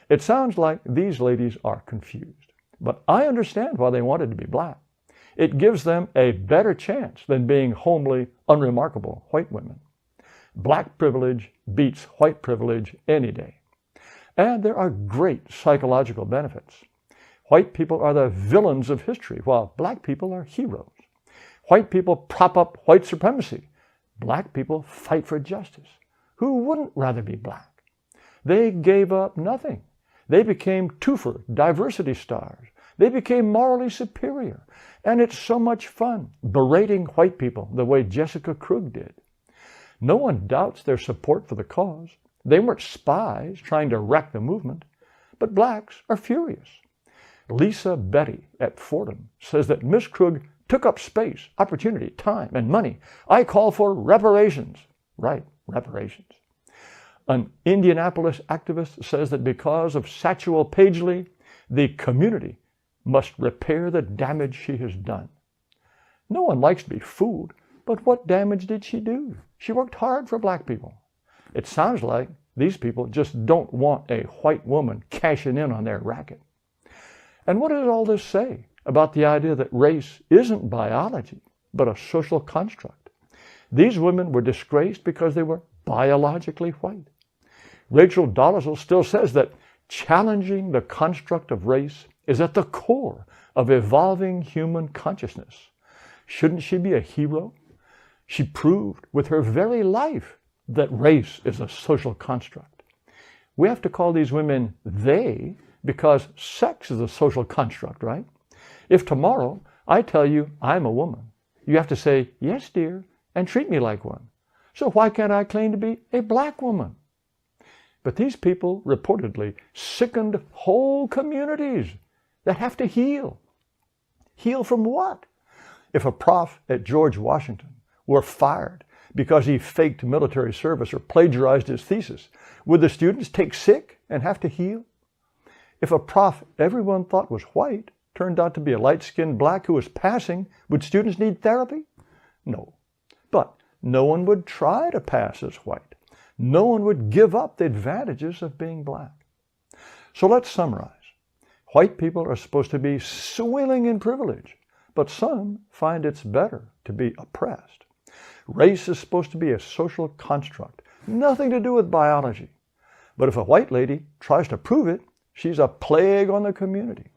It sounds like these ladies are confused. But I understand why they wanted to be black. It gives them a better chance than being homely, unremarkable white women. Black privilege beats white privilege any day. And there are great psychological benefits. White people are the villains of history, while black people are heroes. White people prop up white supremacy. Black people fight for justice. Who wouldn't rather be black? They gave up nothing. They became twofer diversity stars. They became morally superior. And it's so much fun berating white people the way Jessica Krug did. No one doubts their support for the cause. They weren't spies trying to wreck the movement. But blacks are furious. Lisa Betty at Fordham says that Miss Krug took up space, opportunity, time, and money. I call for reparations. Right, reparations. An Indianapolis activist says that because of Satchel Pageley, the community must repair the damage she has done. No one likes to be fooled, but what damage did she do? She worked hard for black people. It sounds like these people just don't want a white woman cashing in on their racket. And what does all this say about the idea that race isn't biology, but a social construct? These women were disgraced because they were biologically white. Rachel Dolezal still says that challenging the construct of race is at the core of evolving human consciousness. Shouldn't she be a hero? She proved with her very life that race is a social construct. We have to call these women they because sex is a social construct, right? If tomorrow I tell you I'm a woman, you have to say, yes, dear, and treat me like one. So why can't I claim to be a black woman? But these people reportedly sickened whole communities that have to heal. Heal from what? If a prof at George Washington were fired because he faked military service or plagiarized his thesis, would the students take sick and have to heal? If a prof everyone thought was white turned out to be a light-skinned black who was passing, would students need therapy? No. But no one would try to pass as white. No one would give up the advantages of being black. So let's summarize. White people are supposed to be swilling in privilege, but some find it's better to be oppressed. Race is supposed to be a social construct, nothing to do with biology. But if a white lady tries to prove it, she's a plague on the community.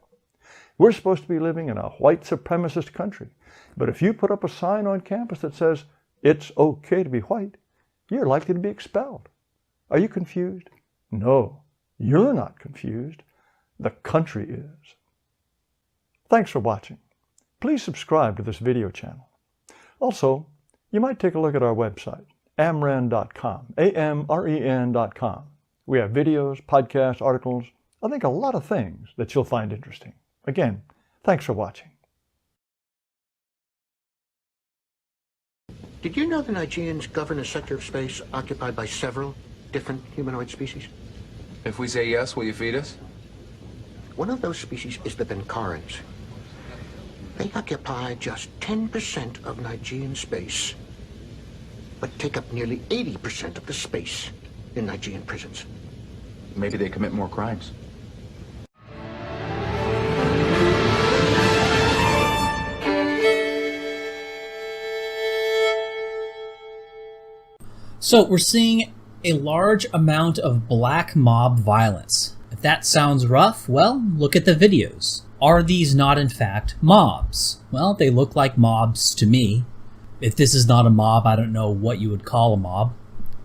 We're supposed to be living in a white supremacist country, but if you put up a sign on campus that says it's okay to be white, you're likely to be expelled. Are you confused? No, you're not confused. The country is. Thanks for watching. Please subscribe to this video channel. Also, you might take a look at our website, amren.com, amren.com. We have videos, podcasts, articles, I think a lot of things that you'll find interesting. Again, thanks for watching. Did you know the Nigerians govern a sector of space occupied by several different humanoid species? If we say yes, will you feed us? One of those species is the Benkarans. They occupy just 10% of Nigerian space, but take up nearly 80% of the space in Nigerian prisons. Maybe they commit more crimes. So we're seeing a large amount of black mob violence. If that sounds rough, well, look at the videos. Are these not in fact mobs? Well, they look like mobs to me. If this is not a mob, I don't know what you would call a mob.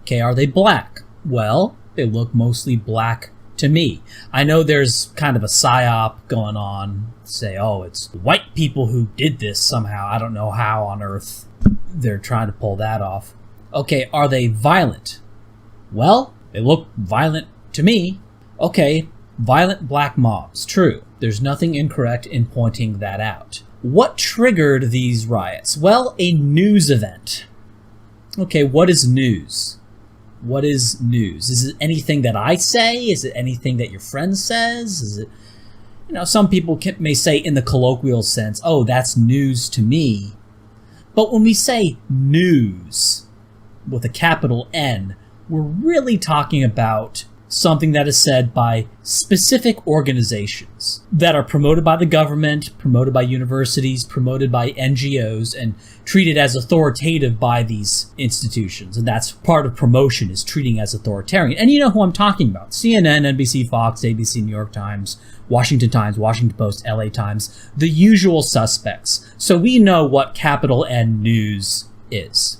Okay, are they black? Well, they look mostly black to me. I know there's kind of a psyop going on, say, oh, it's white people who did this somehow. I don't know how on earth they're trying to pull that off. Okay, are they violent? Well, they look violent to me. Okay, violent black mobs, true. There's nothing incorrect in pointing that out. What triggered these riots? Well, a news event. Okay, what is news? What is news? Is it anything that I say? Is it anything that your friend says? Is it, some people may say in the colloquial sense, oh, that's news to me. But when we say news with a capital N, we're really talking about something that is said by specific organizations that are promoted by the government, promoted by universities, promoted by NGOs, and treated as authoritative by these institutions. And that's part of promotion, is treating as authoritarian. And you know who I'm talking about. CNN, NBC, Fox, ABC, New York Times, Washington Post, LA Times, the usual suspects. So we know what capital N news is.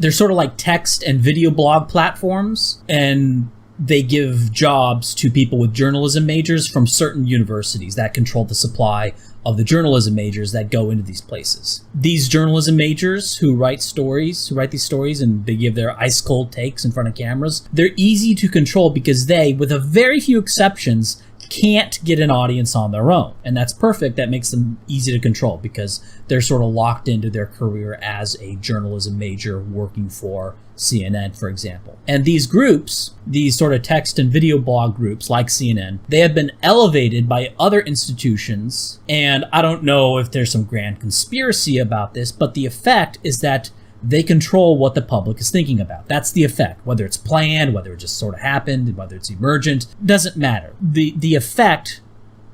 They're sort of like text and video blog platforms, and they give jobs to people with journalism majors from certain universities that control the supply of the journalism majors that go into these places. These journalism majors who write these stories, and they give their ice cold takes in front of cameras, they're easy to control because they, with a very few exceptions, can't get an audience on their own. And that's perfect. That makes them easy to control because they're sort of locked into their career as a journalism major working for CNN, for example. And these groups, these sort of text and video blog groups like CNN, they have been elevated by other institutions. And I don't know if there's some grand conspiracy about this, but the effect is that they control what the public is thinking about. That's the effect. Whether it's planned, whether it just sort of happened, whether it's emergent, doesn't matter. The effect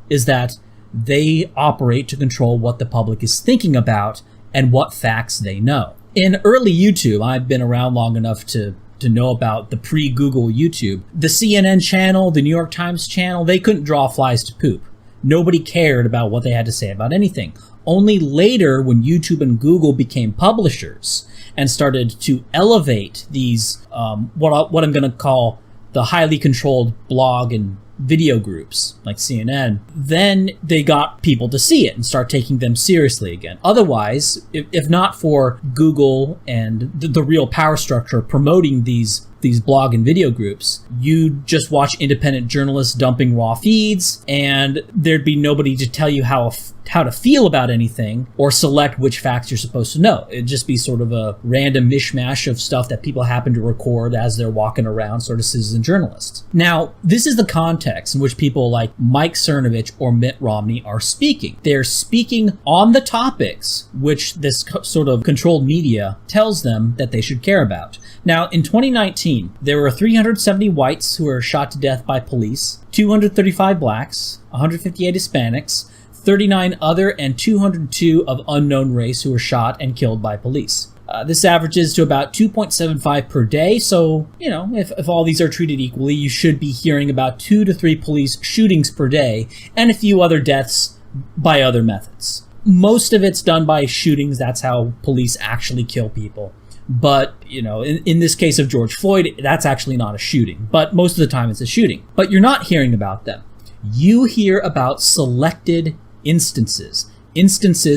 is that they operate to control what the public is thinking about and what facts they know. In early YouTube, I've been around long enough to know about the pre-Google YouTube. The CNN channel, the New York Times channel, they couldn't draw flies to poop. Nobody cared about what they had to say about anything. Only later, when YouTube and Google became publishers and started to elevate these, what I'm going to call the highly controlled blog and video groups like CNN, then they got people to see it and start taking them seriously again. Otherwise, if not for Google and the real power structure promoting these blog and video groups, you just watch independent journalists dumping raw feeds, and there'd be nobody to tell you how to feel about anything or select which facts you're supposed to know. It'd just be sort of a random mishmash of stuff that people happen to record as they're walking around, sort of citizen journalists. Now, this is the context in which people like Mike Cernovich or Mitt Romney are speaking. They're speaking on the topics which this sort of controlled media tells them that they should care about. Now, in 2019, there were 370 whites who were shot to death by police, 235 blacks, 158 Hispanics, 39 other, and 202 of unknown race who were shot and killed by police. This averages to about 2.75 per day, so, you know, if all these are treated equally, you should be hearing about 2 to 3 police shootings per day, and a few other deaths by other methods. Most of it's done by shootings. That's how police actually kill people. But, you know, in this case of George Floyd, that's actually not a shooting. But most of the time it's a shooting. But you're not hearing about them. You hear about selected instances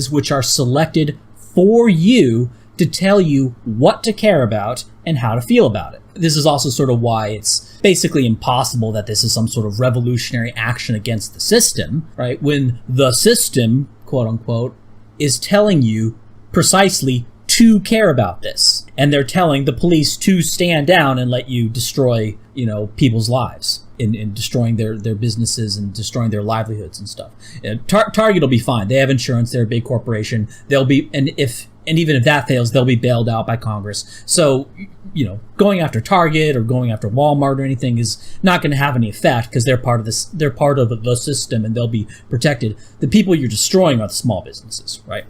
which are selected for you to tell you what to care about and how to feel about it. This is also sort of why it's basically impossible that this is some sort of revolutionary action against the system, right? When the system, quote unquote, is telling you precisely to care about this. And they're telling the police to stand down and let you destroy, you know, people's lives in destroying their businesses and destroying their livelihoods and stuff. Target will be fine. They have insurance. They're a big corporation. They'll be, and even if that fails, they'll be bailed out by Congress. So, you know, going after Target or going after Walmart or anything is not going to have any effect because they're part of this. They're part of the system and they'll be protected. The people you're destroying are the small businesses, right?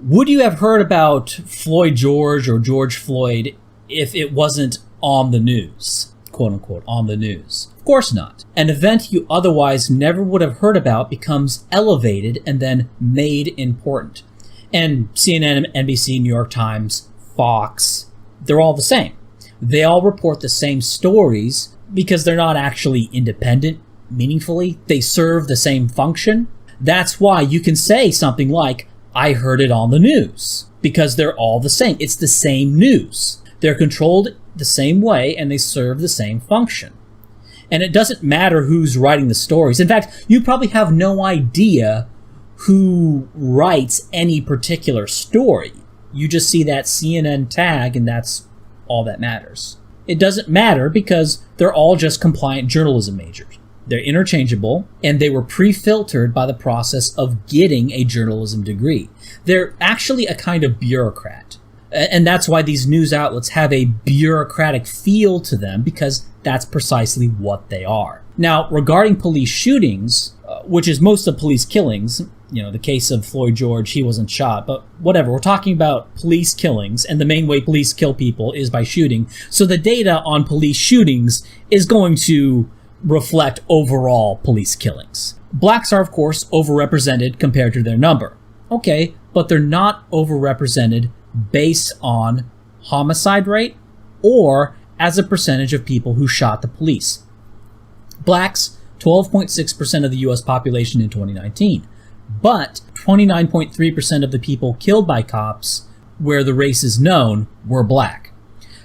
Would you have heard about Floyd George or George Floyd if it wasn't on the news, quote unquote, on the news? Of course not. An event you otherwise never would have heard about becomes elevated and then made important. And CNN, NBC, New York Times, Fox, they're all the same. They all report the same stories because they're not actually independent meaningfully. They serve the same function. That's why you can say something like, I heard it on the news, because they're all the same. It's the same news. They're controlled the same way and they serve the same function. And it doesn't matter who's writing the stories. In fact, you probably have no idea who writes any particular story. You just see that CNN tag and that's all that matters. It doesn't matter because they're all just compliant journalism majors. They're interchangeable, and they were pre-filtered by the process of getting a journalism degree. They're actually a kind of bureaucrat. And that's why these news outlets have a bureaucratic feel to them, because that's precisely what they are. Now, regarding police shootings, which is most of police killings, you know, the case of Floyd George, he wasn't shot, but whatever. We're talking about police killings, and the main way police kill people is by shooting. So the data on police shootings is going to reflect overall police killings. Blacks are, of course, overrepresented compared to their number. Okay, but they're not overrepresented based on homicide rate or as a percentage of people who shot the police. Blacks, 12.6% of the US population in 2019, but 29.3% of the people killed by cops where the race is known were black.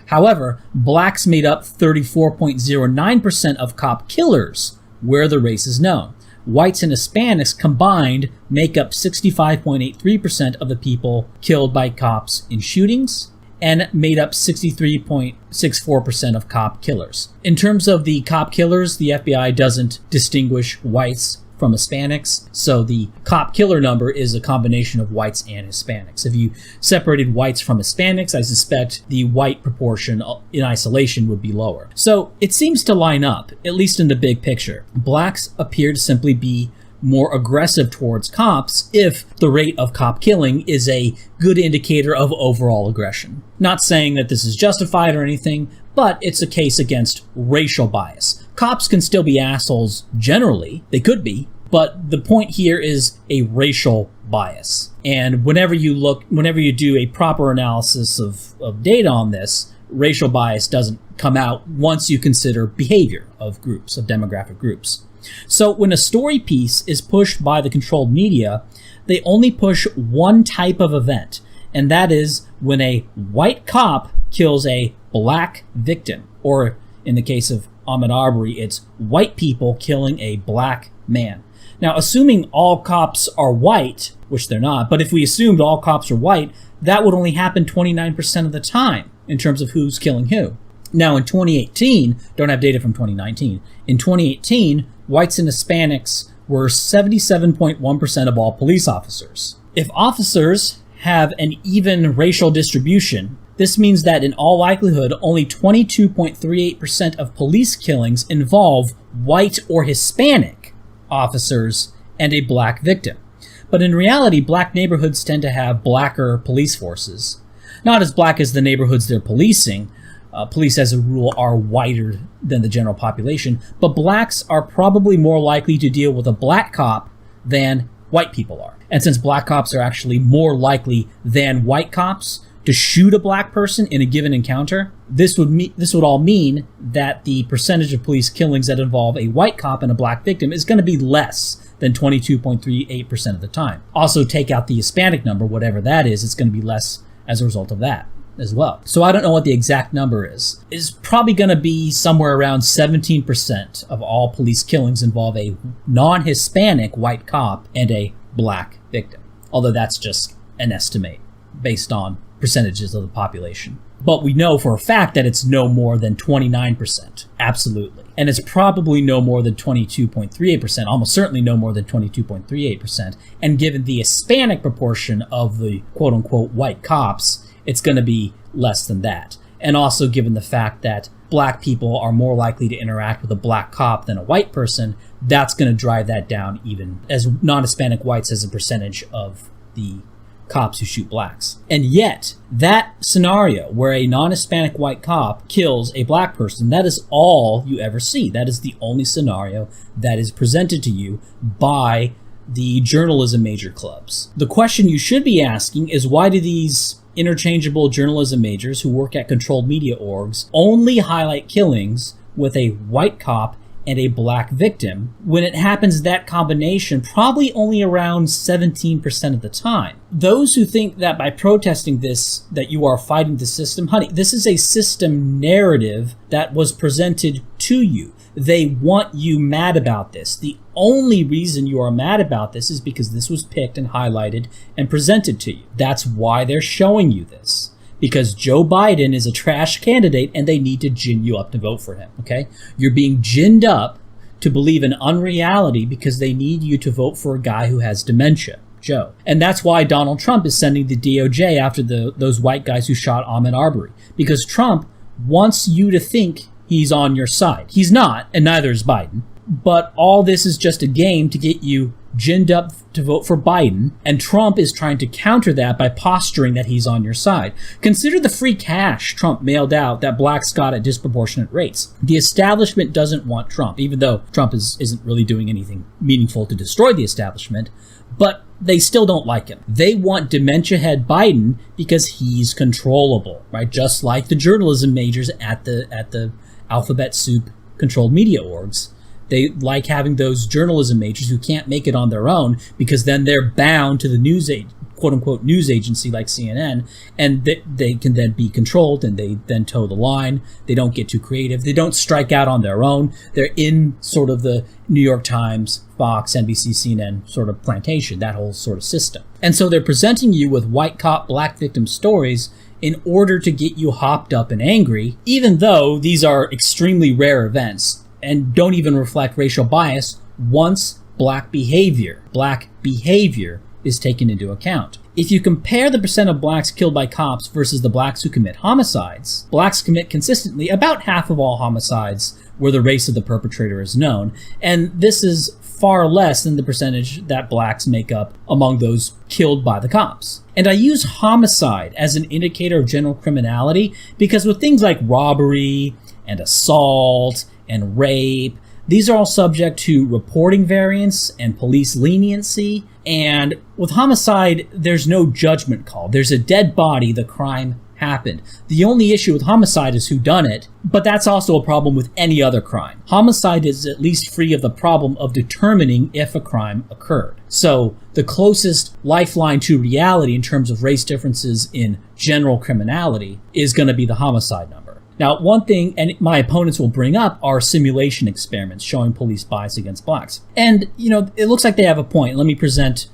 However, blacks made up 34.09% of cop killers where the race is known. Whites and Hispanics combined make up 65.83% of the people killed by cops in shootings, and made up 63.64% of cop killers. In terms of the cop killers, the FBI doesn't distinguish whites from Hispanics, so the cop killer number is a combination of whites and Hispanics. If you separated whites from Hispanics, I suspect the white proportion in isolation would be lower. So it seems to line up, at least in the big picture. Blacks appear to simply be more aggressive towards cops if the rate of cop killing is a good indicator of overall aggression. Not saying that this is justified or anything, but it's a case against racial bias. Cops can still be assholes generally, they could be, but the point here is a racial bias. And whenever you do a proper analysis of data on this, racial bias doesn't come out once you consider behavior of groups, of demographic groups. So when a story piece is pushed by the controlled media, they only push one type of event, and that is when a white cop kills a black victim, or in the case of Ahmaud Arbery, it's white people killing a black man. Now, assuming all cops are white, which they're not, but if we assumed all cops are white, that would only happen 29% of the time in terms of who's killing who. Now, in 2018, don't have data from 2019, in 2018, whites and Hispanics were 77.1% of all police officers. If officers have an even racial distribution, this means that in all likelihood, only 22.38% of police killings involve white or Hispanic officers and a black victim. But in reality, black neighborhoods tend to have blacker police forces. Not as black as the neighborhoods they're policing. Police, as a rule, are whiter than the general population, but blacks are probably more likely to deal with a black cop than white people are. And since black cops are actually more likely than white cops to shoot a black person in a given encounter, this would all mean that the percentage of police killings that involve a white cop and a black victim is going to be less than 22.38% of the time. Also, take out the Hispanic number, whatever that is, it's going to be less as a result of that as well. So I don't know what the exact number is. It's probably going to be somewhere around 17% of all police killings involve a non-Hispanic white cop and a black victim. Although that's just an estimate based on percentages of the population. But we know for a fact that it's no more than 29%. Absolutely. And it's probably no more than 22.38%, almost certainly no more than 22.38%. And given the Hispanic proportion of the quote-unquote white cops, it's going to be less than that. And also given the fact that black people are more likely to interact with a black cop than a white person, that's going to drive that down even as non-Hispanic whites as a percentage of the cops who shoot blacks. And yet, that scenario where a non-Hispanic white cop kills a black person, that is all you ever see. That is the only scenario that is presented to you by the journalism major clubs. The question you should be asking is, why do these interchangeable journalism majors who work at controlled media orgs only highlight killings with a white cop and a black victim, when it happens that combination probably only around 17% of the time? Those who think that by protesting this, that you are fighting the system, honey, this is a system narrative that was presented to you. They want you mad about this. The only reason you are mad about this is because this was picked and highlighted and presented to you. That's why they're showing you this. Because Joe Biden is a trash candidate and they need to gin you up to vote for him, okay? You're being ginned up to believe in unreality because they need you to vote for a guy who has dementia, Joe. And that's why Donald Trump is sending the DOJ after those white guys who shot Ahmaud Arbery. Because Trump wants you to think he's on your side. He's not, and neither is Biden. But all this is just a game to get you ginned up to vote for Biden, and Trump is trying to counter that by posturing that he's on your side. Consider the free cash Trump mailed out that blacks got at disproportionate rates. The establishment doesn't want Trump, even though Trump isn't really doing anything meaningful to destroy the establishment, but they still don't like him. They want dementia head Biden because he's controllable, right? Just like the journalism majors at the alphabet soup controlled media orgs. They like having those journalism majors who can't make it on their own because then they're bound to the quote-unquote news agency like CNN, and they can then be controlled, and they then toe the line. They don't get too creative. They don't strike out on their own. They're in sort of the New York Times, Fox, NBC, CNN sort of plantation, that whole sort of system. And so they're presenting you with white cop, black victim stories in order to get you hopped up and angry, even though these are extremely rare events and don't even reflect racial bias once black behavior is taken into account. If you compare the percent of blacks killed by cops versus the blacks who commit homicides, blacks commit consistently about half of all homicides where the race of the perpetrator is known, and this is far less than the percentage that blacks make up among those killed by the cops. And I use homicide as an indicator of general criminality because with things like robbery and assault and rape, these are all subject to reporting variance and police leniency. And with homicide, there's no judgment call. There's a dead body, the crime happened. The only issue with homicide is who done it, but that's also a problem with any other crime. Homicide is at least free of the problem of determining if a crime occurred. So the closest lifeline to reality in terms of race differences in general criminality is going to be the homicide number. Now, one thing, and my opponents will bring up, are simulation experiments showing police bias against blacks. And, it looks like they have a point. Let me present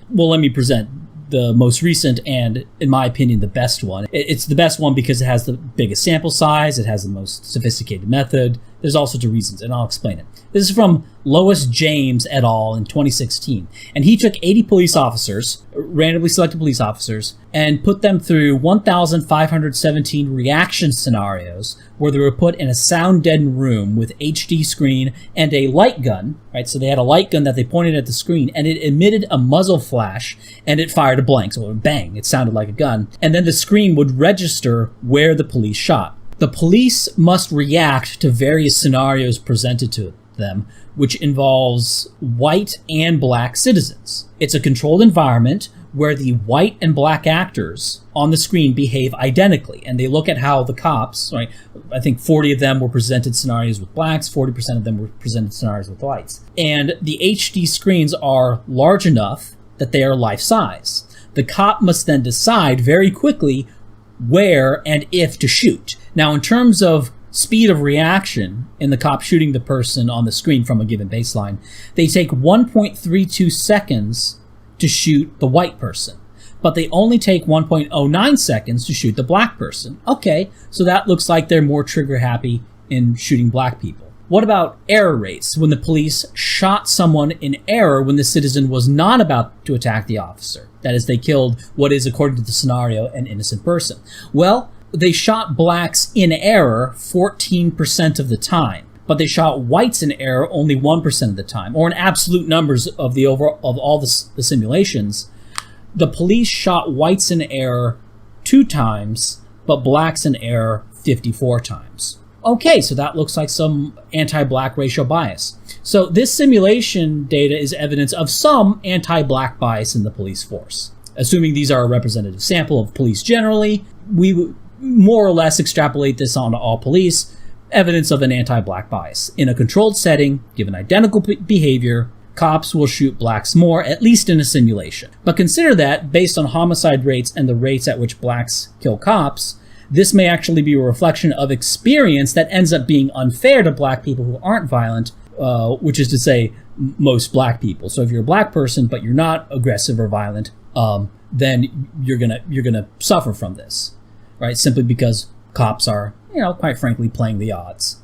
the most recent and, in my opinion, the best one. It's the best one because it has the biggest sample size, it has the most sophisticated method. There's all sorts of reasons, and I'll explain it. This is from Lois James et al. In 2016. And he took 80 police officers, randomly selected police officers, and put them through 1,517 reaction scenarios where they were put in a sound-deadened room with HD screen and a light gun, right? So they had a light gun that they pointed at the screen, and it emitted a muzzle flash, and it fired a blank. So it would bang, it sounded like a gun. And then the screen would register where the police shot. The police must react to various scenarios presented to them, which involves white and black citizens. It's a controlled environment where the white and black actors on the screen behave identically, and they look at how the cops, right, I think 40 of them were presented scenarios with blacks, 40% of them were presented scenarios with whites. And the HD screens are large enough that they are life-size. The cop must then decide very quickly where and if to shoot. Now, in terms of speed of reaction in the cop shooting the person on the screen from a given baseline, they take 1.32 seconds to shoot the white person, but they only take 1.09 seconds to shoot the black person. Okay, so that looks like they're more trigger happy in shooting black people. What about error rates when the police shot someone in error when the citizen was not about to attack the officer? That is, they killed what is, according to the scenario, an innocent person. Well, they shot blacks in error 14% of the time, but they shot whites in error only 1% of the time, or in absolute numbers of all the simulations. The police shot whites in error 2 times, but blacks in error 54 times. Okay, so that looks like some anti-black racial bias. So this simulation data is evidence of some anti-black bias in the police force. Assuming these are a representative sample of police generally, we more or less extrapolate this onto all police, evidence of an anti-black bias. In a controlled setting, given identical behavior, cops will shoot blacks more, at least in a simulation. But consider that, based on homicide rates and the rates at which blacks kill cops, this may actually be a reflection of experience that ends up being unfair to black people who aren't violent, which is to say, most black people. So if you're a black person, but you're not aggressive or violent, then you're gonna suffer from this, right? Simply because cops are, quite frankly, playing the odds.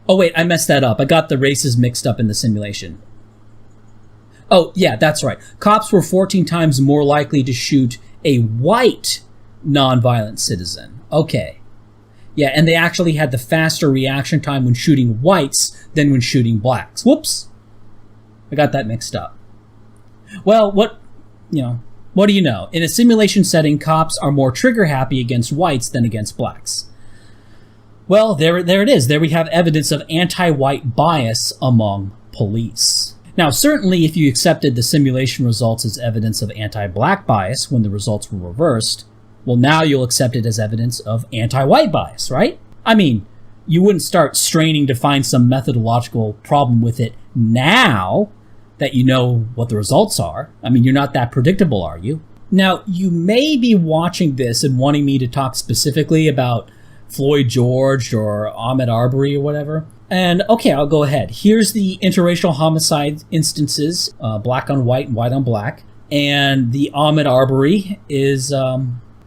Oh wait, I messed that up. I got the races mixed up in the simulation. Oh yeah, that's right. Cops were 14 times more likely to shoot a white non-violent citizen. Okay. Yeah, and they actually had the faster reaction time when shooting whites than when shooting blacks. Whoops. I got that mixed up. Well, what do you know? In a simulation setting, cops are more trigger happy against whites than against blacks. Well, there it is. There we have evidence of anti-white bias among police. Now, certainly if you accepted the simulation results as evidence of anti-black bias when the results were reversed, well, now you'll accept it as evidence of anti-white bias, right? I mean, you wouldn't start straining to find some methodological problem with it now that you know what the results are. I mean, you're not that predictable, are you? Now, you may be watching this and wanting me to talk specifically about Floyd George or Ahmaud Arbery or whatever. And okay, I'll go ahead. Here's the interracial homicide instances, black on white and white on black. And the Ahmaud Arbery is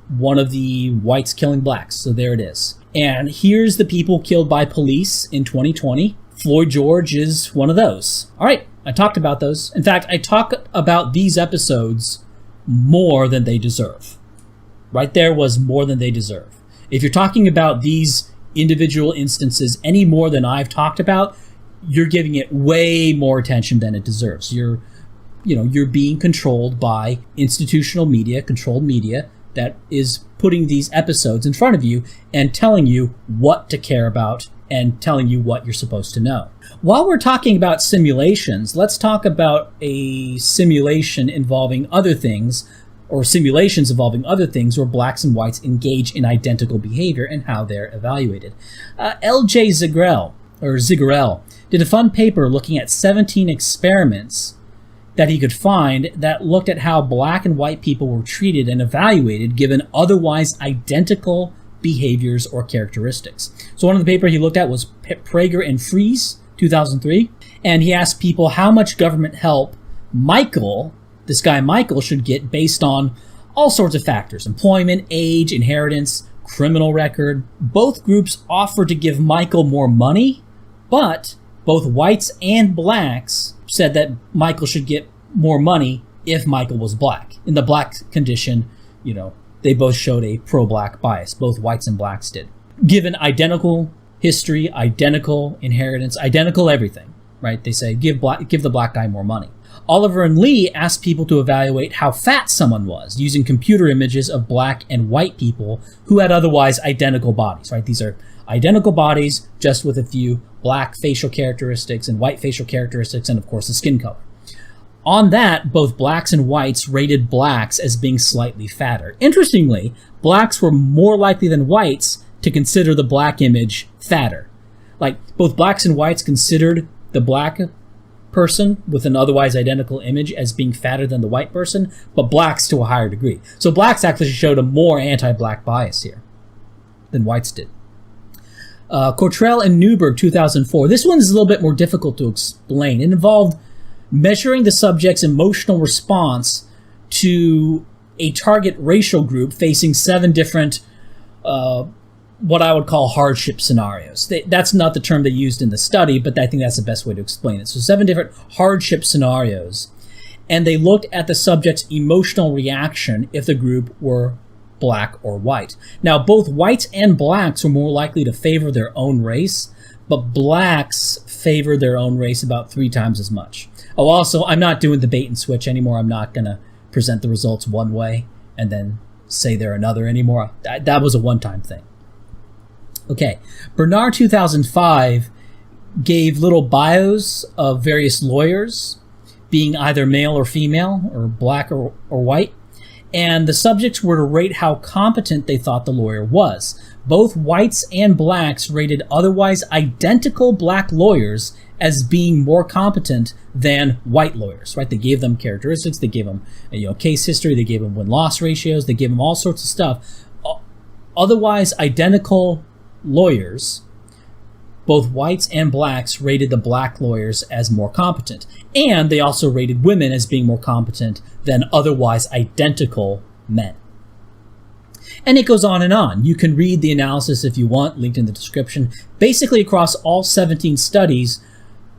one of the whites killing blacks. So there it is. And here's the people killed by police in 2020. Floyd George is one of those. All right, I talked about those. In fact, I talk about these episodes more than they deserve. Right there was more than they deserve. If you're talking about these individual instances any more than I've talked about, you're giving it way more attention than it deserves. You're being controlled by institutional media, controlled media, that is putting these episodes in front of you and telling you what to care about and telling you what you're supposed to know. While we're talking about simulations, let's talk about a simulation involving other things, or simulations involving other things where blacks and whites engage in identical behavior and how they're evaluated. L.J. Zigarell did a fun paper looking at 17 experiments that he could find that looked at how black and white people were treated and evaluated given otherwise identical behaviors or characteristics. So one of the paper he looked at was Prager and Fries, 2003, and he asked people how much government help this guy Michael should get based on all sorts of factors: employment, age, inheritance, criminal record. Both groups offered to give Michael more money, but both whites and blacks said that Michael should get more money if Michael was black. In the black condition, they both showed a pro-black bias. Both whites and blacks did. Given identical history, identical inheritance, identical everything, right? They say give the black guy more money. Oliver and Lee asked people to evaluate how fat someone was using computer images of black and white people who had otherwise identical bodies, right? These are identical bodies, just with a few black facial characteristics and white facial characteristics, and of course the skin color. On that, both blacks and whites rated blacks as being slightly fatter. Interestingly, blacks were more likely than whites to consider the black image fatter. Like, both blacks and whites considered the black person with an otherwise identical image as being fatter than the white person, but blacks to a higher degree. So blacks actually showed a more anti-black bias here than whites did. Cottrell and Newberg, 2004. This one is a little bit more difficult to explain. It involved measuring the subject's emotional response to a target racial group facing 7 different what I would call hardship scenarios. That's not the term they used in the study, but I think that's the best way to explain it. So 7 different hardship scenarios, and they looked at the subject's emotional reaction if the group were black or white. Now, both whites and blacks were more likely to favor their own race, but blacks favored their own race about 3 times as much. Oh, also, I'm not doing the bait and switch anymore. I'm not going to present the results one way and then say they're another anymore. That was a one-time thing. Okay, Bernard, 2005, gave little bios of various lawyers, being either male or female, or black or white, and the subjects were to rate how competent they thought the lawyer was. Both whites and blacks rated otherwise identical black lawyers as being more competent than white lawyers, right? They gave them characteristics, they gave them case history, they gave them win-loss ratios, they gave them all sorts of stuff. Otherwise identical lawyers, both whites and blacks rated the black lawyers as more competent. And they also rated women as being more competent than otherwise identical men. And it goes on and on. You can read the analysis if you want, linked in the description. Basically, across all 17 studies,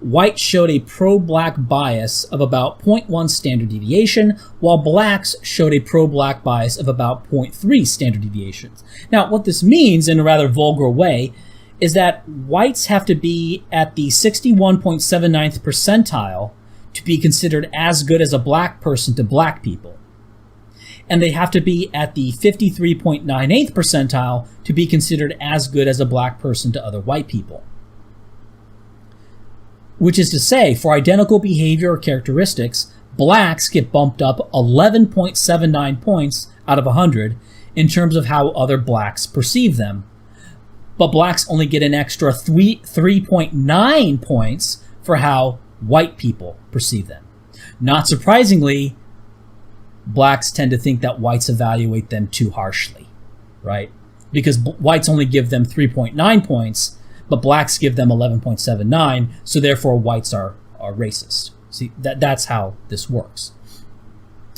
whites showed a pro-black bias of about 0.1 standard deviation, while blacks showed a pro-black bias of about 0.3 standard deviations. Now, what this means, in a rather vulgar way, is that whites have to be at the 61.79th percentile to be considered as good as a black person to black people. And they have to be at the 53.98th percentile to be considered as good as a black person to other white people. Which is to say, for identical behavior or characteristics, blacks get bumped up 11.79 points out of 100 in terms of how other blacks perceive them. But blacks only get an extra 3.9 points for how white people perceive them. Not surprisingly, blacks tend to think that whites evaluate them too harshly, right? Because whites only give them 3.9 points, but blacks give them 11.79, so therefore whites are racist. See, that's how this works.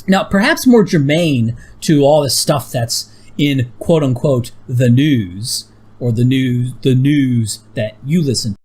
Now, perhaps more germane to all this stuff that's in quote-unquote the news, or the news that you listen